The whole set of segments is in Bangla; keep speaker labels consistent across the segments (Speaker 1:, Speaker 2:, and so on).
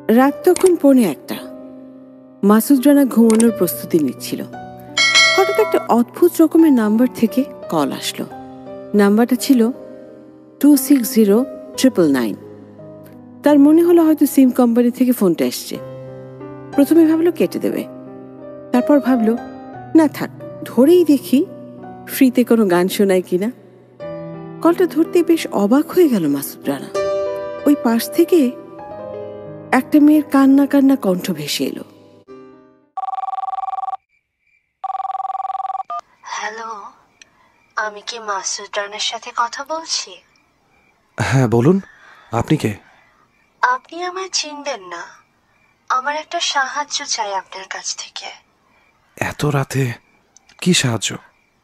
Speaker 1: রাত তখন 1:45। মাসুদ রানা ঘুমানোর প্রস্তুতি নিচ্ছিল। হঠাৎ একটা অদ্ভুত রকমের নাম্বার থেকে কল আসলো। নাম্বারটা ছিল 260999। তার মনে হলো হয়তো সিম কোম্পানি থেকে ফোনটা এসছে। প্রথমে ভাবলো কেটে দেবে, তারপর ভাবলো না থাক, ধরেই দেখি ফ্রিতে কোনো গান শোনায় কিনা। কলটা ধরতে বেশ অবাক হয়ে গেল মাসুদ রানা। ওই পাশ থেকে একটা মেয়ের কান্না কান্না কণ্ঠ ভেসে এলো।
Speaker 2: হ্যালো, আমি কি মাসুদ রানার সাথে কথা বলছি?
Speaker 3: হ্যাঁ বলুন, আপনি কে?
Speaker 2: আপনি আমায় চিনবেন না। আমার একটা সাহায্য চাই আপনার কাছ থেকে।
Speaker 3: এত রাতে কি সাহায্য?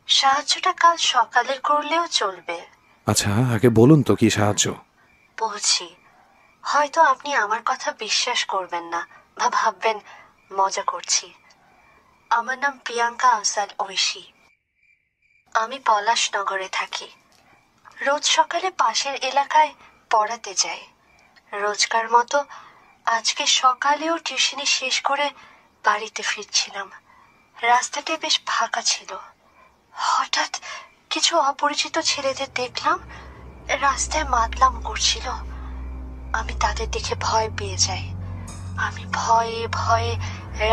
Speaker 2: সাহায্যটা কাল সকালে করলেও চলবে।
Speaker 3: আচ্ছা আগে বলুন তো কি সাহায্য।
Speaker 2: বলছি, হয়তো আপনি আমার কথা বিশ্বাস করবেন না বা ভাববেন মজা করছি। আমার নাম প্রিয়াঙ্কা আফজাল ঐশী। আমি পলাশনগরে থাকি। রোজ সকালে পাশের এলাকায় পড়াতে যাই। রোজকার মতো আজকে সকালেও টিউশনি শেষ করে বাড়িতে ফিরছিলাম। রাস্তাটা বেশ ফাঁকা ছিল। হঠাৎ কিছু অপরিচিত ছেলেদের দেখলাম রাস্তায় মাতলাম করছিল। আমি তাদের দেখে ভয় পেয়ে যাই। আমি ভয়ে ভয়ে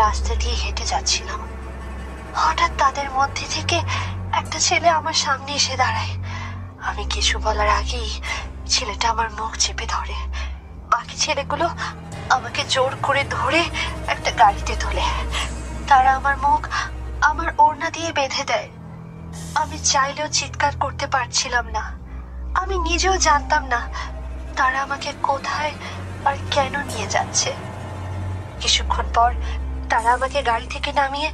Speaker 2: রাস্তা দিয়ে হেঁটে যাচ্ছিলাম। হঠাৎ তাদের মধ্যে থেকে একটা ছেলে আমার সামনে এসে দাঁড়ায়। আমি কিছু বলার আগেই ছেলেটা আমার মুখ চেপে ধরে। বাকি ছেলেগুলো আমাকে জোর করে ধরে একটা গাড়িতে তোলে। তারা আমার মুখ আমার ওড়না দিয়ে বেঁধে দেয়। আমি চাইলেও চিৎকার করতে পারছিলাম না। আমি নিজেও জানতাম না তারা আমাকে কোথায় আর কেন নিয়ে যাচ্ছে। কিছুক্ষণ পর তারা আমাকে গাড়ি থেকে নামিয়ে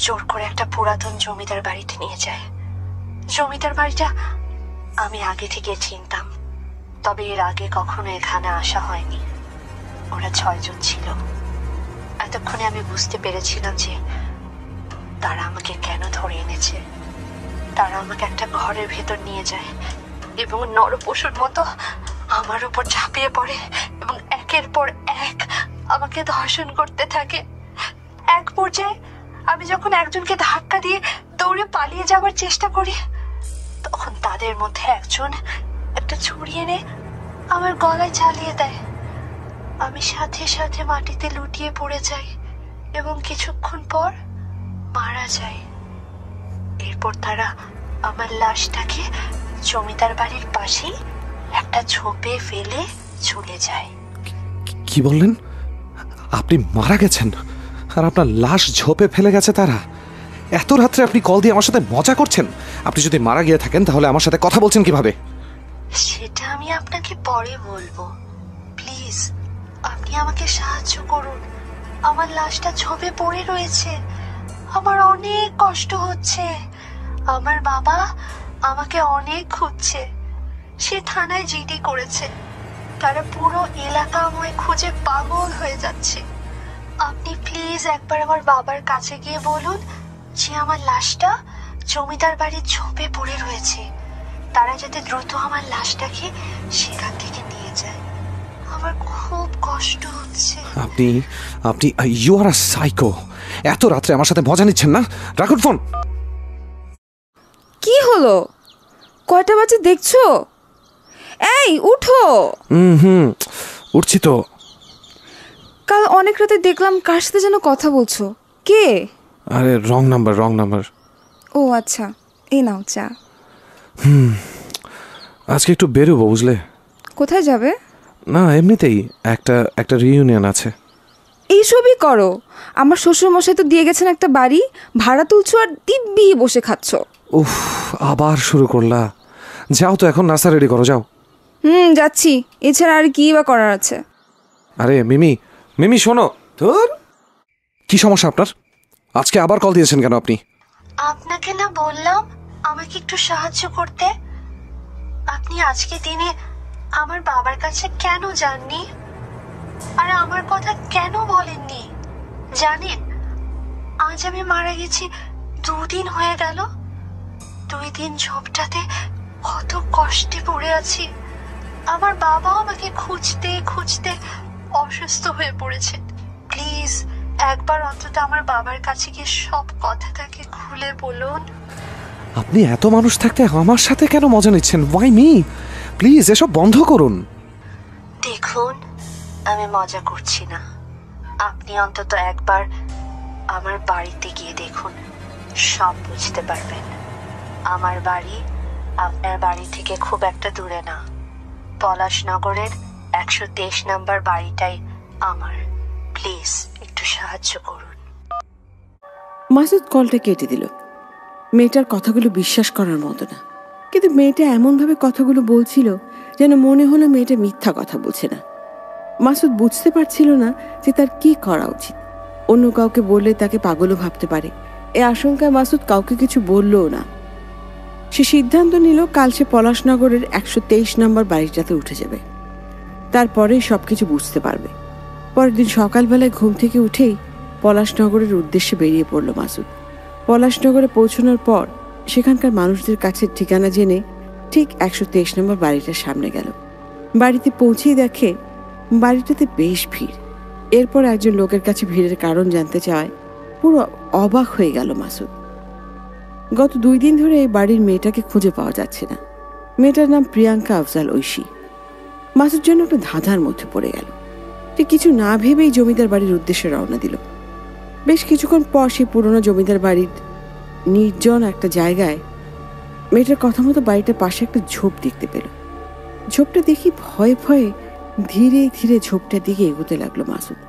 Speaker 2: জোর করে একটা পুরাতন জমিদার বাড়িতে নিয়ে যায়। জমিদার বাড়িটা আমি আগে থেকে চিনতাম, তবে এর আগে কখনো এখানে আসা হয়নি। ওরা 6 জন ছিল। এতক্ষণে আমি বুঝতে পেরেছিলাম যে তারা আমাকে কেন ধরে এনেছে। তারা আমাকে একটা ঘরের ভেতর নিয়ে যায় এবং নরপশুর মতো আমার উপর ঝাঁপিয়ে পড়ে এবং একের পর এক আমাকে ধর্ষণ করতে থাকে। এক পর্যায়ে আমি যখন একজনকে ধাক্কা দিয়ে দৌড়ে পালিয়ে যাওয়ার চেষ্টা করি, তখন তাদের মধ্যে একজন একটা ছুরি এনে আমার গলায় চালিয়ে দেয়। আমি সাথে সাথে মাটিতে লুটিয়ে পড়ে যাই এবং কিছুক্ষণ পর মারা যাই। এরপর তারা আমার লাশটাকে জমিদার বাড়ির পাশেই একটা ঝোপে ফেলে চলে যায়।
Speaker 3: কি বললেন? আপনি মারা গেছেন আর আপনার লাশ ঝোপে ফেলে গেছে তারা? এত রাত্রে আপনি কল দিয়ে আমার সাথে মজা করছেন? আপনি যদি মারা গিয়ে থাকেন তাহলে আমার সাথে কথা বলছেন কিভাবে?
Speaker 2: সেটা আমি আপনাকে পরে বলবো। প্লিজ আপনি আমাকে সাহায্য করুন। আমার লাশটা ঝোপে পড়ে রয়েছে। আমার অনেক কষ্ট হচ্ছে। আমার বাবা আমাকে অনেক খুঁজছে। সে থানায় জিডি করেছে। তারা পুরো এলাকা আমায় খুঁজে পাগল হয়ে যাচ্ছে। আপনি প্লিজ একবার আমার বাবার কাছে গিয়ে বলুন যে আমার লাশটা জমিদার বাড়ির ঝোপে পড়ে রয়েছে। তারা যাতে দ্রুত আমার লাশটাকে সেখান থেকে নিয়ে যায়। আমার খুব কষ্ট হচ্ছে।
Speaker 3: আপনি আপনি ইউ আর আ সাইকো। এত রাত্রে আমার সাথে মজা নিচ্ছেন না? রাখুন ফোন।
Speaker 4: কি হলো? কয়টা বাজে দেখছো? এই উঠো।
Speaker 3: উঠছি তো।
Speaker 4: কাল অনেক রাতে দেখলাম কার সাথে যেন কথা বলছো। কে?
Speaker 3: আরে রং নাম্বার।
Speaker 4: ও আচ্ছা, এই নাও চা।
Speaker 3: আজকে একটু বেরোবো বুঝলে।
Speaker 4: কোথায় যাবে?
Speaker 3: না এমনিতেই একটা রিইউনিয়ন আছে।
Speaker 4: এইসবই করো। আমার শ্বশুর মশাই তো দিয়ে গেছেন একটা বাড়ি, ভাড়া তুলছো আর দিব্যি বসে খাচ্ছ।
Speaker 3: উফ, আবার শুরু করলা। যাও তো এখন নাস্তা রেডি করো, যাও।
Speaker 4: যাচ্ছি। এছাড়া আর কি বা করার আছে?
Speaker 3: আরে মিমি শোনো। ধুর, কি সমস্যা আপনার? আজকে আবার কল দিয়েছেন কেন আপনি?
Speaker 2: আপনাকে না বললাম আমাকে একটু সাহায্য করতে? আপনি আজকে দিনে আমার বাবার কাছে কেন যাননি আর আমার কথা কেন বলেননি? জানেন আজ আমি মারা গেছি 2 দিন হয়ে গেল। 2 দিন ঝোপটাতে কত কষ্টে পড়ে আছি। আমার বাবা আমাকে খুঁজতে খুঁজতে অসুস্থ হয়ে পড়েছেন। প্লিজ একবার অন্তত আমার বাবার কাছে গিয়ে সব কথাটাকে খুলে বলুন।
Speaker 3: আপনি এত মানুষ থাকতে আমার সাথে কেন মজা নিচ্ছেন? Y me? প্লিজ এসব বন্ধ করুন।
Speaker 2: দেখুন, আমি মজা করছি না। আপনি অন্তত একবার আমার বাড়িতে গিয়ে দেখুন, সব বুঝতে পারবেন। আমার বাড়ি আপনার বাড়ি থেকে খুব একটা দূরে না। পলাশনগরের 123 নম্বর বাড়িটাই আমার। প্লিজ একটু সাহায্য করুন।
Speaker 1: মাসুদ কলটা কেটে দিল। মেয়েটার কথাগুলো বিশ্বাস করার মতো না, কিন্তু মেয়েটা এমনভাবে কথাগুলো বলছিল যেন মনে হলো মেয়েটা মিথ্যা কথা বলছে না। মাসুদ বুঝতে পারছিল না যে তার কি করা উচিত। অন্য কাউকে বললে তাকে পাগলও ভাবতে পারে, এ আশঙ্কায় মাসুদ কাউকে কিছু বললও না। সে সিদ্ধান্ত নিল কাল সে পলাশনগরের 123 নম্বর বাড়িটাতে উঠে যাবে, তারপরেই সবকিছু বুঝতে পারবে। পরের দিন সকালবেলায় ঘুম থেকে উঠেই পলাশনগরের উদ্দেশ্যে বেরিয়ে পড়ল মাসুদ। পলাশনগরে পৌঁছানোর পর সেখানকার মানুষদের কাছে ঠিকানা জেনে ঠিক 123 নম্বর বাড়িটার সামনে গেল। বাড়িতে পৌঁছেই দেখে বাড়িটাতে বেশ ভিড়। এরপর একজন লোকের কাছে ভিড়ের কারণ জানতে চায় পুরো অবাক হয়ে গেল মাসুদ। গত 2 দিন ধরে এই বাড়ির মেয়েটাকে খুঁজে পাওয়া যাচ্ছে না। মেয়েটার নাম প্রিয়াঙ্কা আফজাল ঐশী। মাসুদ যেন একটা ধাঁধার মধ্যে পড়ে গেল। সে কিছু না ভেবেই জমিদার বাড়ির উদ্দেশ্যে রওনা দিল। বেশ কিছুক্ষণ পর সে পুরনো জমিদার বাড়ির নির্জন একটা জায়গায় মেয়েটার কথা মতো বাড়িটার পাশে একটা ঝোপ দেখতে পেল। ঝোপটা দেখি ভয়ে ভয়ে ধীরে ধীরে ঝোপটার দিকে এগোতে লাগলো মাসুদ।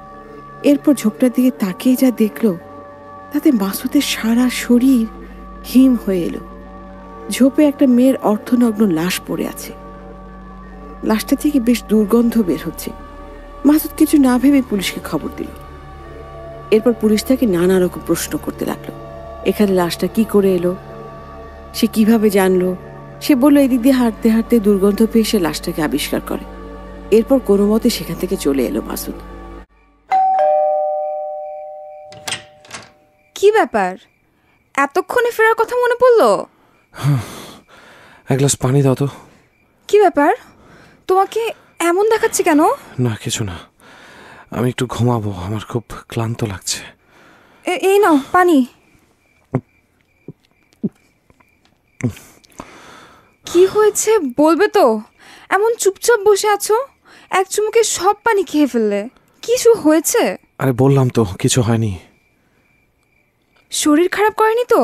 Speaker 1: এরপর ঝোপটার দিকে তাকিয়ে যা দেখলো তাতে মাসুদের সারা শরীর হিম হয়ে এলো। ঝোপে একটা মেয়ের অর্ধনগ্ন লাশ পড়ে আছে। লাশটা থেকে বেশ দুর্গন্ধ বের হচ্ছে। মাসুদ কিছু না ভেবে পুলিশকে খবর দিল। এরপর পুলিশ তাকে নানা রকম প্রশ্ন করতে লাগলো। এখানে লাশটা কি করে এলো, সে কিভাবে জানলো। সে বলল এদিক দিয়ে হাঁটতে হাঁটতে দুর্গন্ধ পেয়ে সে লাশটাকে আবিষ্কার করে। এরপর কোনো মতে সেখান থেকে চলে এলো মাসুদ।
Speaker 4: কি ব্যাপার, এতক্ষণে ফেরার কথা মনে পড়লো?
Speaker 3: এক গ্লাস পানি দাও তো।
Speaker 4: কি ব্যাপার, তোমাকে এমন দেখাচ্ছে কেন?
Speaker 3: না কিছু না, আমি একটু ঘুমাবো, আমার খুব ক্লান্ত লাগছে।
Speaker 4: এই নাও পানি। কি হয়েছে বলবে তো? এমন চুপচাপ বসে আছো, এক চুমুকে সব পানি খেয়ে ফেললে। কিছু হয়েছে?
Speaker 3: আরে বললাম তো কিছু হয়নি।
Speaker 4: শরীর খারাপ করেনি তো?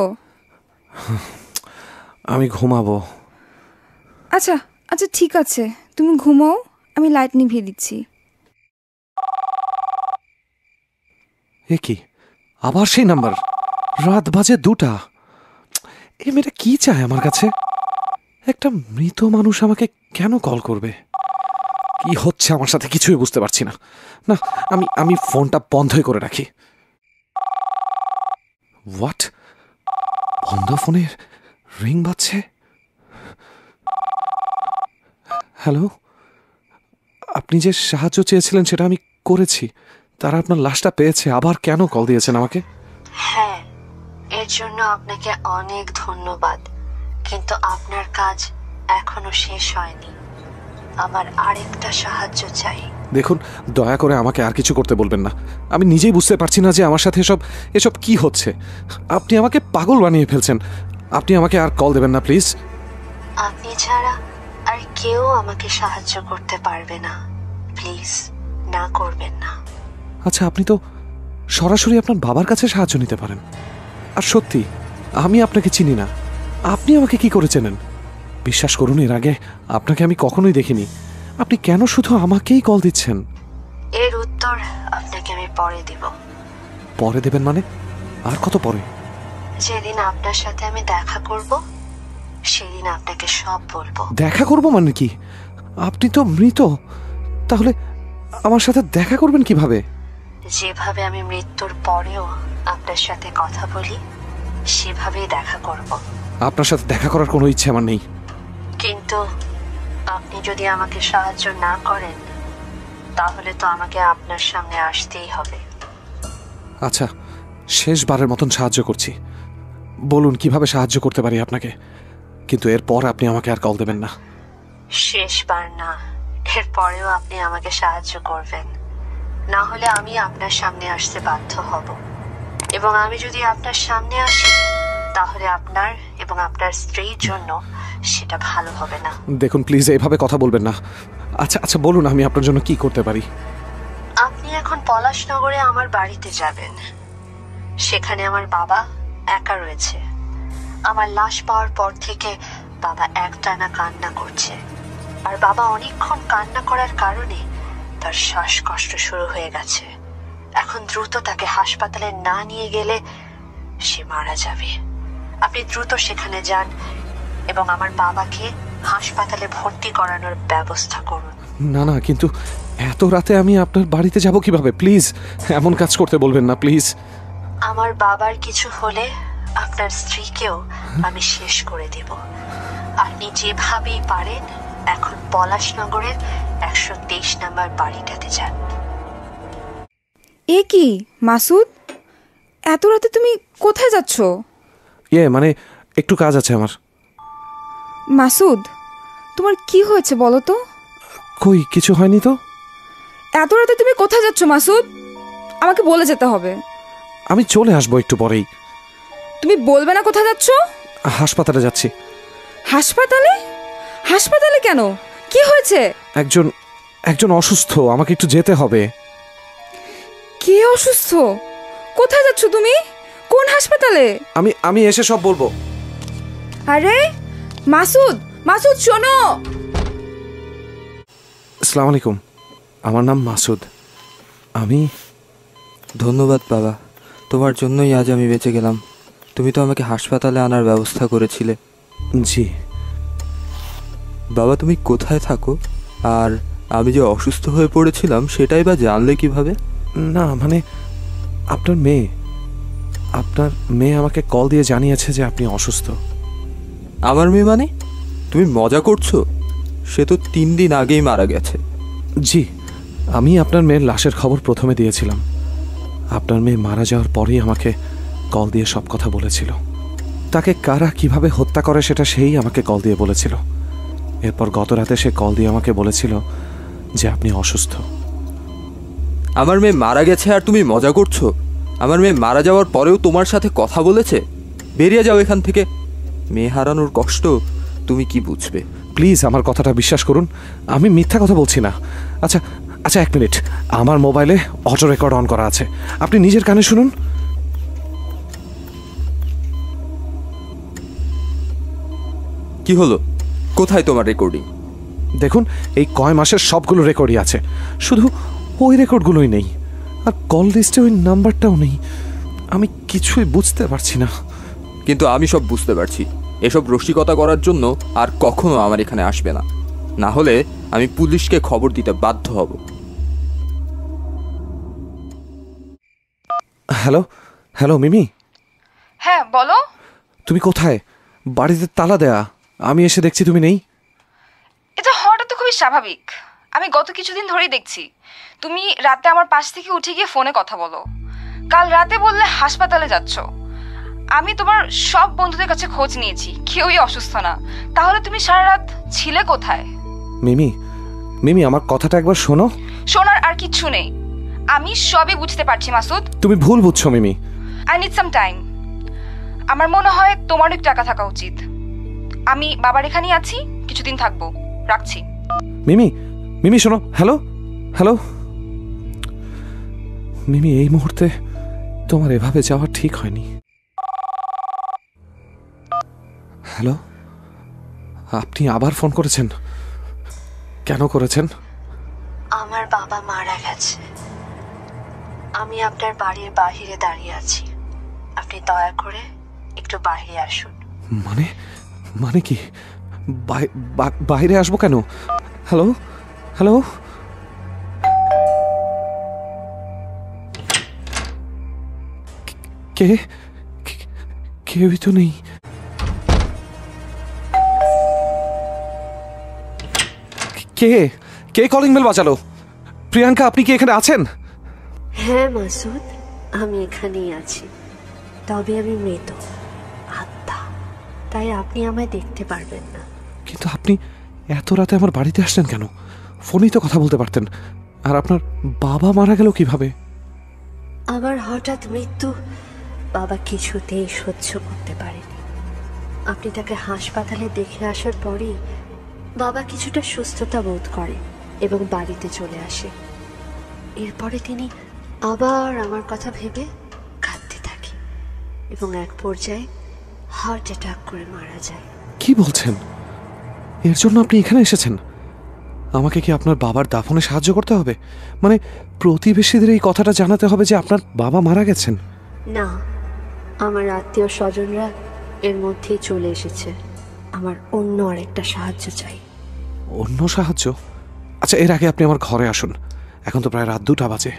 Speaker 3: আমি ঘুমাবো।
Speaker 4: আচ্ছা আচ্ছা ঠিক আছে, তুমি ঘুমাও, আমি লাইট নিভিয়ে দিচ্ছি।
Speaker 3: এ কি, আবার সেই নাম্বার? রাত বাজে 2টা। এই মেয়েটা কি চায় আমার কাছে? একটা মৃত মানুষ আমাকে কেন কল করবে? কি হচ্ছে আমার সাথে কিছুই বুঝতে পারছি না। না, আমি ফোনটা বন্ধই করে রাখি। হোয়াট? বন্ধ ফোনের রিং বাজছে। হ্যালো, আপনি যে সাহায্য চেয়েছিলেন সেটা আমি করেছি। তারা আপনার লাশটা পেয়েছে। আবার কেন কল দিয়েছেন আমাকে?
Speaker 2: হ্যাঁ, এর জন্য আপনাকে অনেক ধন্যবাদ, কিন্তু আপনার কাজ এখনো শেষ হয়নি। আমার আরেকটা সাহায্য চাই।
Speaker 3: দেখুন, দয়া করে আমাকে আর কিছু করতে বলবেন না। আমি নিজেই বুঝতে পারছি না যে আমার সাথে এসব কি হচ্ছে। আপনি আমাকে পাগল বানিয়ে ফেলছেন। আপনি আমাকে আর কল দেবেন না প্লিজ।
Speaker 2: আপনি ছাড়া আর কেউ আমাকে সাহায্য করতে পারবে না। প্লিজ না করবেন না।
Speaker 3: আচ্ছা, আপনি তো সরাসরি আপনার বাবার কাছে সাহায্য নিতে পারেন। আর সত্যি আমি আপনাকে চিনি না। আপনি আমাকে কি করে চেনেন? বিশ্বাস করুন, এর আগে আপনাকে আমি কখনোই দেখিনি। আপনি কেন শুধু আমাকেই কল দিচ্ছেন?
Speaker 2: এর উত্তর আপনাকে আমি পরে দেব।
Speaker 3: পরে দেবেন মানে? আর কত পরে?
Speaker 2: যেদিন আপনার সাথে আমি দেখা করব সেদিন আপনাকে সব বলবো।
Speaker 3: দেখা করব মানে কি? আপনি তো মৃত। তাহলে আমার সাথে দেখা করবেন কিভাবে?
Speaker 2: যেভাবে আমি মৃত্যুর পরেও আপনার সাথে কথা বলি সেভাবেই দেখা করব।
Speaker 3: আপনার সাথে দেখা করার কোনো ইচ্ছে আমার নেই।
Speaker 2: কিন্তু আপনি যদি আমাকে সাহায্য না করেন তাহলে তো আমাকে আপনার সামনে আসতেই হবে।
Speaker 3: আচ্ছা, শেষবারের মতন সাহায্য করছি। বলুন কিভাবে সাহায্য করতে পারি আপনাকে, কিন্তু এরপর আপনি আমাকে আর কল দেবেন না।
Speaker 2: শেষবার না, এরপরেও আপনি আমাকে সাহায্য করবেন। না হলে আমি আপনার সামনে আসতে বাধ্য হব, এবং আমি যদি আপনার সামনে আসি তাহলে আপনার এবং আপনার স্ত্রীর জন্য সেটা ভালো হবে না।
Speaker 3: দেখুন প্লিজ এইভাবে কথা বলবেন না। আচ্ছা আচ্ছা বলুন আমি আপনার জন্য কি করতে পারি।
Speaker 2: আপনি এখন পলাশনগরে আমার বাড়িতে যাবেন। সেখানে আমার বাবা একা রয়েছে। আমার লাশ পাওয়ার পর থেকে বাবা একটানা কান্না করছে, আর বাবা অনেকক্ষণ কান্না করার কারণে তার শ্বাসকষ্ট শুরু হয়ে গেছে। এখন দ্রুত তাকে হাসপাতালে না নিয়ে গেলে সে মারা যাবে। আপনি দ্রুত সেখানে যান এবং আমার বাবাকে হাসপাতালে ভর্তি করানোর ব্যবস্থা করুন।
Speaker 3: না না, কিন্তু এত রাতে আমি আপনার বাড়িতে যাব কিভাবে? প্লিজ এমন কাজ করতে বলবেন না প্লিজ।
Speaker 2: আমার বাবার কিছু হলে আপনার স্ত্রীকেও আমি শেষ করে দেব। আপনি যেভাবেই পারেন এখন পলাশনগরের 123 নম্বর বাড়িটাতে যান।
Speaker 4: এ কি মাসুদ, এত রাতে তুমি কোথায় যাচ্ছ?
Speaker 3: মানে একটু কাজ আছে আমার।
Speaker 4: মাসুদ, তোমার কি হয়েছে বলো তো?
Speaker 3: কই কিছু হয়নি তো।
Speaker 4: এত রাতে তুমি কোথায় যাচ্ছ মাসুদ? আমাকে বলে যেতে হবে।
Speaker 3: আমি চলে আসবো একটু পরেই।
Speaker 4: তুমি বলবে না কোথায় যাচ্ছ?
Speaker 3: হাসপাতালে যাচ্ছি।
Speaker 4: হাসপাতালে? হাসপাতালে কেন? কি হয়েছে?
Speaker 3: একজন অসুস্থ, আমাকে একটু যেতে হবে।
Speaker 4: কে অসুস্থ? কোথায় যাচ্ছ তুমি? কোন হাসপাতালে?
Speaker 3: আমি এসে সব বলবো।
Speaker 4: আরে মাসুদ, মাসুদ শোনো।
Speaker 3: আসসালামু আলাইকুম, আমার নাম মাসুদ। আমি
Speaker 5: ধন্যবাদ বাবা, তোমার জন্যই আজ আমি বেঁচে গেলাম। তুমি তো আমাকে হাসপাতালে আনার ব্যবস্থা করেছিলে।
Speaker 3: জি
Speaker 5: বাবা, তুমি কোথায় থাকো? আর আমি যে অসুস্থ হয়ে পড়েছিলাম সেটাই বা জানলে কিভাবে?
Speaker 3: না মানে আপনার মেয়ে আমাকে কল দিয়ে জানিয়েছে যে আপনি অসুস্থ।
Speaker 5: আমার মেয়ে মানে? তুমি মজা করছো? সে তো 3 দিন আগেই মারা গেছে।
Speaker 3: জি, আমি আপনার মেয়ের লাশের খবর প্রথমে দিয়েছিলাম। আপনার মেয়ে মারা যাওয়ার পরেই আমাকে কল দিয়ে সব কথা বলেছিল। তাকে কারা কিভাবে হত্যা করে সেটা সেই আমাকে কল দিয়ে বলেছিল। এরপর গত রাতে সে কল দিয়ে আমাকে বলেছিল যে আপনি অসুস্থ।
Speaker 5: আমার মেয়ে মারা গেছে আর তুমি মজা করছো? আমার মেয়ে মারা যাওয়ার পরেও তোমার সাথে কথা বলেছে? বেরিয়ে যাও এখান থেকে। মেয়ে হারানোর কষ্ট তুমি কি বুঝবে?
Speaker 3: প্লিজ আমার কথাটা বিশ্বাস করুন, আমি মিথ্যা কথা বলছি না। আচ্ছা আচ্ছা 1 মিনিট, আমার মোবাইলে অটো রেকর্ড অন করা আছে, আপনি নিজের কানে শুনুন।
Speaker 5: কি হলো? কোথায় তোমার রেকর্ডিং?
Speaker 3: দেখুন এই কয় মাসের সবগুলো রেকর্ডই আছে, শুধু ওই রেকর্ডগুলোই নেই। আর কল লিস্টে ওই নাম্বারটাও নেই। আমি কিছুই বুঝতে পারছি না।
Speaker 5: কিন্তু আমি সব বুঝতে পারছি। এসব রসিকতা করার জন্য আর কখনো আমার এখানে আসবে না, না হলে আমি পুলিশকে খবর দিতে বাধ্য হব।
Speaker 3: হ্যালো হ্যালো মিমি।
Speaker 4: হ্যাঁ বলো।
Speaker 3: তুমি কোথায়? বাড়িতে তালা দেয়া, আমি এসে দেখছি তুমি নেই।
Speaker 4: এটা হওয়াটা তো খুবই স্বাভাবিক। আমি গত কিছুদিন ধরেই দেখছি তুমি রাতে আমার পাশ থেকে উঠে গিয়ে ফোনে কথা বলো। কাল রাতে বললে হাসপাতালে যাচ্ছ। আমি তোমার সব বন্ধুদের কাছে খোঁজ নিয়েছি, কেউই অসুস্থ না। তাহলে তুমি সারা রাত ছিলে কোথায়?
Speaker 3: মিমি আমার কথাটা একবার শোনো।
Speaker 4: শোনার আর কিচ্ছু নেই, আমি সবই বুঝতে পারছি মাসুদ।
Speaker 3: তুমি ভুল বুঝছো Mimi.
Speaker 4: I need some time. আমার মনে হয় তোমার একটু একা থাকা উচিত। আমি বাবার এখানেই আছি, কিছুদিন থাকবো। রাখছি।
Speaker 3: মিমি শোনো। হ্যালো হ্যালো মিমি, এই মুহূর্তে তোমার এভাবে যাওয়া ঠিক হয়নি। হ্যালো, আপনি আবার ফোন করেছেন? কেন করেছেন?
Speaker 2: আমার বাবা মারা গেছে। আমি আপনার বাড়ির বাহিরে দাঁড়িয়ে আছি। আপনি দয়া করে একটু বাইরে আসুন।
Speaker 3: মানে কি? বাইরে আসবো কেন? হ্যালো হ্যালো কে? কেউই তো নেই। কে কলিং বেল বাজালো? প্রিয়াঙ্কা, আপনি কি এখানে আছেন?
Speaker 2: হ্যাঁ মাসুদ, আমি এখানেই আছি। তবে আমি মৃত আত্মা, তাই আপনি আমায় দেখতে পারবেন না।
Speaker 3: কিন্তু আপনি এত রাতে আমার বাড়িতে আসলেন কেন? ফোনেই তো কথা বলতে পারতেন। আর আপনার বাবা মারা গেল কিভাবে?
Speaker 2: আমার হঠাৎ মৃত্যু বাবা কিছুতেই সহ্য করতে পারেনি। আপনি তাকে হাসপাতালে দেখে আসার পরেই বাবা কিছুটা সুস্থতা বোধ করে এবং বাড়িতে চলে আসে। এরপরে তিনি আবার আমার কথা ভেবে কাঁদতে থাকে এবং এক পর্যায়ে হার্ট অ্যাটাক করে মারা যায়।
Speaker 3: কি বলছেন? এর জন্য আপনি এখানে এসেছেন? আমাকে কি আপনার বাবার দাফনে সাহায্য করতে হবে? মানে প্রতিবেশীদের এই কথাটা জানাতে হবে যে আপনার বাবা মারা গেছেন?
Speaker 2: না, আমার আত্মীয় স্বজনরা এর মধ্যেই চলে এসেছে। আমার অন্য আরেকটা সাহায্য চাই।
Speaker 3: অন্য সাহায্য? আচ্ছা, এর আগে আপনি আমার ঘরে আসুন। এখন তো প্রায় রাত 2টা বাজে।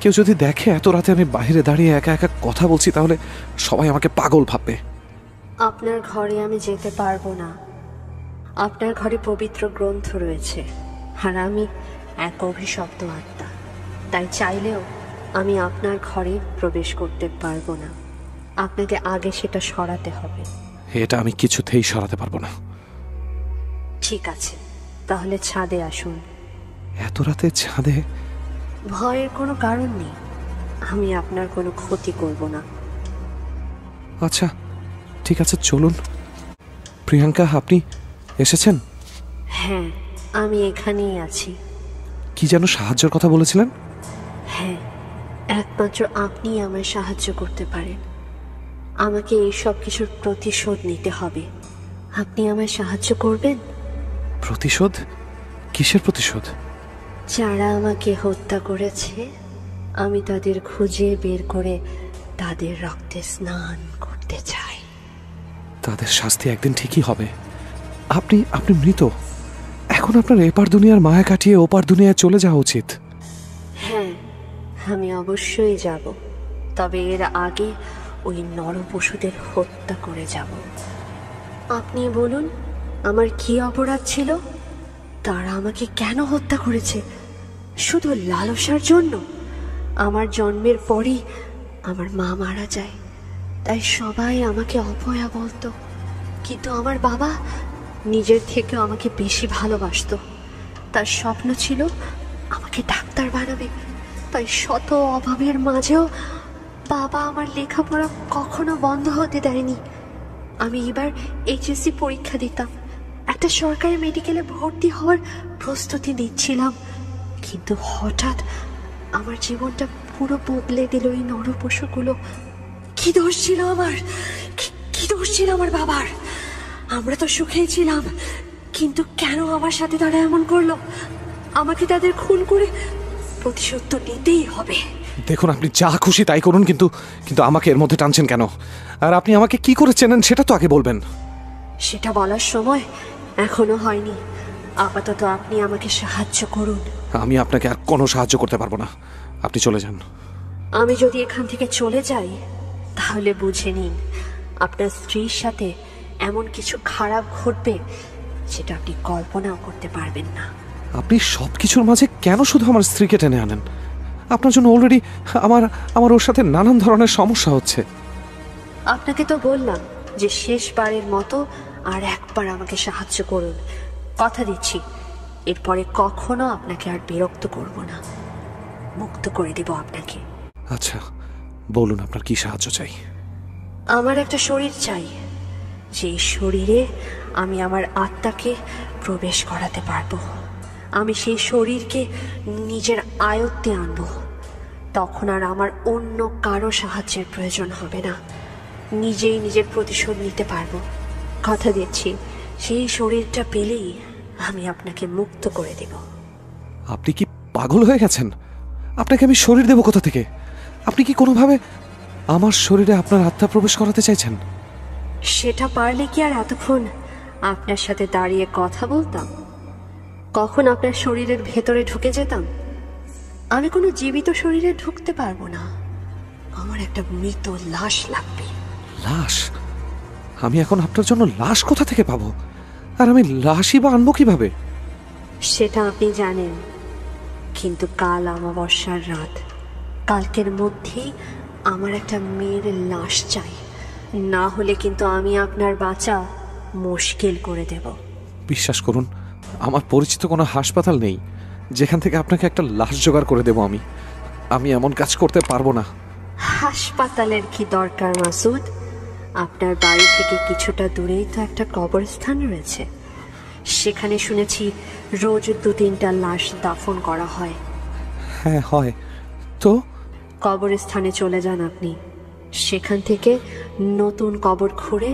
Speaker 3: কেউ যদি দেখে এত রাতে আমি বাইরে দাঁড়িয়ে একা একা কথা বলছি, তাহলে সবাই আমাকে পাগল ভাববে।
Speaker 2: আপনার ঘরে আমি যেতে পারবো না। আপনার ঘরে পবিত্র গ্রন্থ রয়েছে, আর আমি এক অভিশপ্ত আত্মা। তাই চাইলেও আমি আপনার ঘরে প্রবেশ করতে পারবো না। আপনাকে আগে সেটা সরাতে হবে।
Speaker 3: এটা আমি কিছুতেই সরাতে পারবো না।
Speaker 2: ঠিক আছে, তাহলে ছাদে আসুন।
Speaker 3: এত রাতে ছাদে?
Speaker 2: ভয়ের কোনো কারণ নেই। আমি আপনার কোনো ক্ষতি করব না।
Speaker 3: আচ্ছা ঠিক আছে, চলুন। প্রিয়াঙ্কা, আপনি এসেছেন?
Speaker 2: হ্যাঁ, আমি এখানেই আছি।
Speaker 3: কি যেন সাহায্যের কথা বলেছিলেন?
Speaker 2: হ্যাঁ, একমাত্র আপনি আমায় সাহায্য করতে পারেন। আমাকে এই সব কিছুর প্রতিশোধ নিতে হবে। আপনি আমায় সাহায্য করবেন?
Speaker 3: প্রতিশোধ? কিসের প্রতিশোধ?
Speaker 2: যারা আমাকে হত্যা করেছে, আমি তাদের খুঁজে বের করে তাদের রক্তে স্নান করতে চাই।
Speaker 3: তাদের শাস্তি একদিন ঠিকই হবে। আপনি মৃত। এখন আপনার এপার দুনিয়ার মায়া কাটিয়ে ওপার দুনিয়ায় চলে যাওয়া উচিত।
Speaker 2: হ্যাঁ, আমি অবশ্যই যাব। তবে এর আগে ওই নরপশুদের হত্যা করে যাব। আপনি বলুন, আমার কি অপরাধ ছিল? তারা আমাকে কেন হত্যা করেছে? শুধু লালসার জন্য? আমার জন্মের পরই আমার মা মারা যায়, তাই সবাই আমাকে অপয়া বলতো। কিন্তু আমার বাবা নিজের থেকে আমাকে বেশি ভালোবাসতো। তার স্বপ্ন ছিল আমাকে ডাক্তার বানাবে। তাই শত অভাবের মাঝেও বাবা আমার লেখাপড়া কখনো বন্ধ হতে দেয়নি। আমি এবার এইচএসসি পরীক্ষা দিতাম, একটা সরকারি মেডিকেলে ভর্তি হওয়ার প্রস্তুতি নিচ্ছিলাম। কিন্তু হঠাৎ আমার জীবনটা পুরো বদলে দিল এই নরপশুগুলো। কি দোষ ছিল আমার? কি দোষ ছিল আমার বাবার? আমরা তো সুখেই ছিলাম, কিন্তু কেন আমার সাথে তারা এমন করলো? আমাকে তাদের খুন করে প্রতিশোধ তো নিতেই হবে।
Speaker 3: দেখুন, আপনি যা খুশি তাই করুন, কিন্তু আমাকে এর মধ্যে টানছেন কেন? আর আপনি আমাকে কি করে চেনেন সেটা তো আগে বলবেন।
Speaker 2: সেটা বলার সময় এখনো হয়নি। আপাতত আপনি আমাকে সাহায্য করুন।
Speaker 3: আমি আপনাকে আর কোনো সাহায্য করতে পারবো না। আপনি চলে যান।
Speaker 2: আমি যদি এখান থেকে চলে যাই, তাহলে বুঝে নিন আপনার স্ত্রীর সাথে এমন কিছু খারাপ ঘটবে যেটা আপনি কল্পনাও করতে পারবেন না।
Speaker 3: আপনি সব কিছুর মাঝে কেন শুধু আমার স্ত্রীকে টেনে আনেন? আপনার জন্য অলরেডি আমার ওর সাথে নানান ধরনের সমস্যা হচ্ছে।
Speaker 2: আপনাকে তো বললাম যে শেষবারের মতো আর একবার আমাকে সাহায্য করুন। কথা দিচ্ছি, এরপরে কখনো আপনাকে আর বিরক্ত করব না। মুক্ত করে দেব আপনাকে।
Speaker 3: আচ্ছা বলুন, আপনার কি সাহায্য চাই?
Speaker 2: আমার একটা শরীর চাই, যে শরীরে আমি আমার আত্মাকে প্রবেশ করাতে পারবো। আমি সেই শরীরকে নিজের আয়ত্তে আনবো। তখন আর আমার অন্য কারো সাহায্যের প্রয়োজন হবে না। নিজেই নিজের প্রতিশোধ নিতে পারবো। কথা দিচ্ছি, সেই শরীরটা পেলেই আমি আপনাকে মুক্ত করে দেব।
Speaker 3: আপনি কি পাগল হয়ে গেছেন? আপনাকে আমি শরীর দেব কোথা থেকে? আপনি কি কোনোভাবে আমার শরীরে আপনার আত্মা প্রবেশ করাতে চাইছেন?
Speaker 2: সেটা পারলে কি আর এতক্ষণ আপনার সাথে দাঁড়িয়ে কথা বলতাম? কখন আপনার শরীরের ভেতরে ঢুকে যেতাম? আমি কোনো জীবিত শরীরে ঢুকতে পারবো না। আমার একটা মৃত লাশ লাগবে।
Speaker 3: লাশ? আমি এখন আপনার জন্য লাশ কোথা থেকে পাবো? আর আমি লাশই বা আনবো কিভাবে?
Speaker 2: সেটা আপনি জানেন, কিন্তু কাল অমাবস্যার রাত। কালকের মধ্যেই আমার একটা মেয়ের লাশ চাই, না হলে কিন্তু আমি আপনার বাঁচা মুশকিল করে দেব।
Speaker 3: বিশ্বাস করুন, আমার পরিচিত কোনো হাসপাতাল নেই। যেখান থেকে আপনাকে একটা লাশ জোগাড় করে দেব। আমি এমন কাজ করতে পারবো না।
Speaker 2: হাসপাতালের কি দরকার মাসুদ? আপনার বাড়ি থেকে কিছুটা দূরেই তো একটা কবরস্থান রয়েছে। সেখানে শুনেছি রোজ 2-3টা লাশ দাফন করা হয়।
Speaker 3: হ্যাঁ হয় তো।
Speaker 2: কবরস্থানে চলে যান আপনি। সেখান থেকে নতুন কবর খুঁড়ে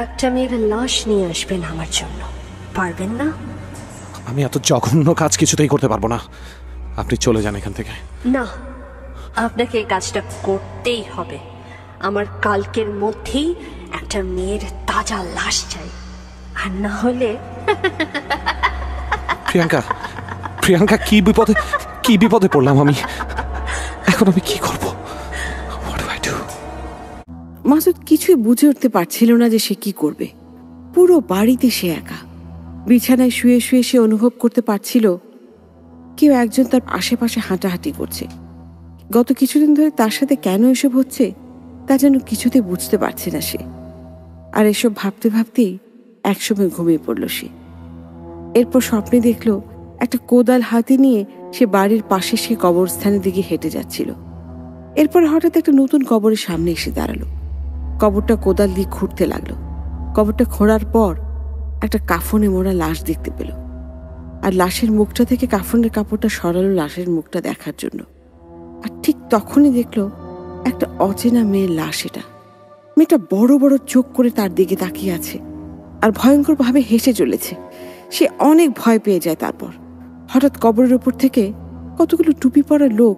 Speaker 2: একটা মেয়ের লাশ নিয়ে আসবেন আমার জন্য। পারবেন না?
Speaker 3: আমি এত জঘন্য কাজ কিছুতেই করতে পারবো না। আপনি চলে যান এখান থেকে।
Speaker 2: না, আপনাকে এই কাজটা করতেই হবে। আমার কালকের মধ্যেই একটা মেয়ের তাজা লাশ চাই, আর না হলে।
Speaker 3: প্রিয়াঙ্কা কি বিপদে পড়লাম আমি। এখন আমি কি করব?
Speaker 1: মাসুদ কিছুই বুঝে উঠতে পারছিল না যে সে কি করবে। পুরো বাড়িতে সে একা। বিছানায় শুয়ে শুয়ে সে অনুভব করতে পারছিল কেউ একজন তার আশেপাশে হাঁটাহাঁটি করছে। গত কিছুদিন ধরে তার সাথে কেন এসব হচ্ছে তা যেন কিছুতে বুঝতে পারছে না সে। আর এসব ভাবতে ভাবতেই একসময় ঘুমিয়ে পড়ল সে। এরপর স্বপ্নে দেখল একটা কোদাল হাতে নিয়ে সে বাড়ির পাশে সে কবরস্থানের দিকে হেঁটে যাচ্ছিল। এরপর হঠাৎ একটা নতুন কবরের সামনে এসে দাঁড়ালো। কবরটা কোদাল দিয়ে খুঁড়তে লাগলো। কবরটা খোঁড়ার পর একটা কাফনে মোড়া লাশ দেখতে পেল। আর লাশের মুখটা থেকে কাফনের কাপড়টা সরালো লাশের মুখটা দেখার জন্য। আর ঠিক তখনই দেখলো একটা অচেনা মেয়ের লাশ। এটা মেয়েটা বড় বড় চোখ করে তার দিকে তাকিয়ে আছে আর ভয়ঙ্কর ভাবে হেসে চলেছে। সে অনেক ভয় পেয়ে যায়। তারপর হঠাৎ কবরের উপর থেকে কতগুলো টুপি পরা লোক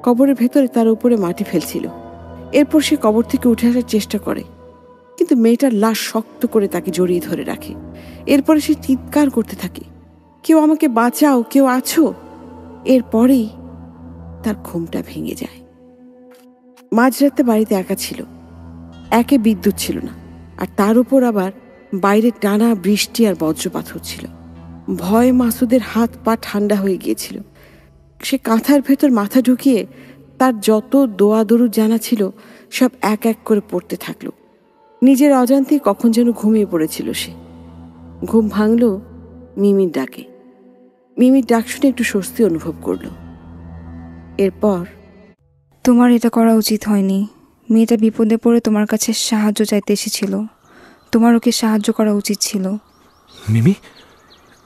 Speaker 1: কবরের ভেতরে তার উপরে মাটি ফেলছিল। এরপর সে কবর থেকে উঠে আসার চেষ্টা করে, কিন্তু মেয়েটার লাশ শক্ত করে তাকে জড়িয়ে ধরে রাখে। এরপরে সে চিৎকার করতে থাকে, কেউ আমাকে বাঁচাও, কেউ আছো। এরপরেই তার ঘুমটা ভেঙে যায়। মাঝরাতে বাড়িতে একা ছিল। একে বিদ্যুৎ ছিল না, আর তার উপর আবার বাইরে টানা বৃষ্টি আর বজ্রপাত হচ্ছিল। ভয়ে মাসুদের হাত পা ঠান্ডা হয়ে গিয়েছিল। সে কাঁথার ভেতর মাথা ঢুকিয়ে তার যত দোয়া দরুদ জানা ছিল সব এক এক করে পড়তে থাকলো। নিজের অজান্তেই কখন যেন ঘুমিয়ে পড়েছিল সে। ঘুম ভাঙল মিমির ডাকে। মিমির ডাক শুনে একটু স্বস্তি অনুভব করল। এরপর,
Speaker 4: তোমার এটা করা উচিত হয়নি। মেয়েটা বিপদে পড়ে তোমার কাছে সাহায্য চাইতে এসেছিল। তোমার ওকে সাহায্য করা উচিত ছিল।
Speaker 3: মিমি,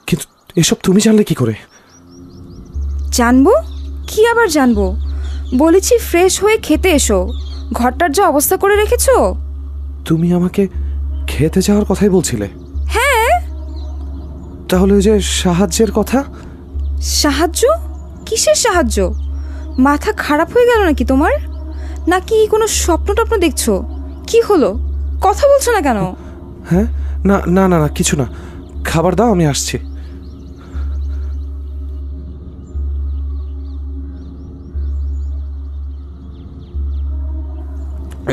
Speaker 3: কিন্তু এসব তুমি জানলে কি করে?
Speaker 4: জানবো? কি আবার জানবো? বলেছি ফ্রেশ হয়ে খেতে এসো। ঘরটার যা অবস্থা করে রেখেছো।
Speaker 3: তুমি আমাকে খেতে যাওয়ার কথাই বলছিলে?
Speaker 4: হ্যাঁ।
Speaker 3: তাহলে ওই যে সাহায্যের কথা?
Speaker 4: সাহায্য? কিসের সাহায্য? মাথা খারাপ হয়ে গেল নাকি তোমার? নাকি কোনো স্বপ্ন টপ্ন দেখছো? কি হলো? কথা বলছো না কেন?
Speaker 3: হ্যাঁ, না না না না, কিছু না। খাবার দাও, আমি আসছি।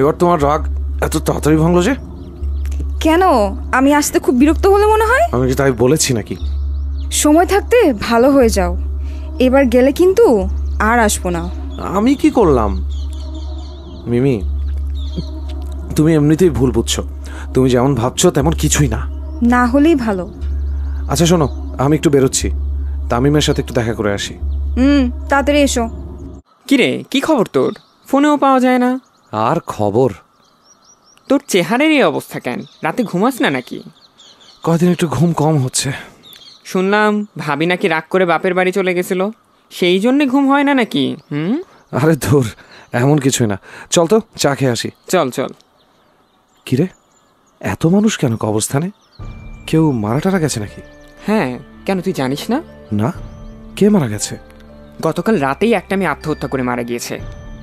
Speaker 3: এবার তোমার রাগ এত তাড়াতাড়ি ভাঙলো যে?
Speaker 4: কেন? আমি আসতে খুব বিরক্ত হলে মনে হয়?
Speaker 3: আমি কি তাই বলেছি নাকি?
Speaker 4: সময় থাকতে ভালো হয়ে যাও। এবার গেলে কিন্তু আর আসবো না।
Speaker 3: আমি কি করলাম? মিমি, তুমি এমনিতেই ভুল বুঝছো। তুমি যেমন ভাবছো তেমন কিছুই না।
Speaker 4: না হলেই ভালো।
Speaker 3: আচ্ছা শোনো, আমি একটু বেরোচ্ছি। তামিমের সাথে একটু দেখা করে আসি।
Speaker 4: তাড়াতাড়ি এসো।
Speaker 6: কিরে, কি খবর তোর? ফোনেও পাওয়া যায় না।
Speaker 3: আর খবর?
Speaker 6: তোর চেহারের এই অবস্থা কেন? রাতে ঘুমাস না নাকি?
Speaker 3: কদিন একটু ঘুম কম হচ্ছে।
Speaker 6: শুনলাম ভাবি নাকি রাগ করে বাপের বাড়ি চলে গেছিল, সেই জন্যে ঘুম হয় না নাকি?
Speaker 3: আরে ধুর, এমন কিছুই না। চল তো চা খেয়ে আসি।
Speaker 6: চল চল।
Speaker 3: কিরে, এত মানুষ কেন কবরস্থানে? কেউ মারা টারা গেছে নাকি?
Speaker 6: হ্যাঁ, কেন তুই জানিস না?
Speaker 3: না, কে মারা গেছে?
Speaker 6: গতকাল রাতেই একটা মেয়ে আত্মহত্যা করে মারা গিয়েছে।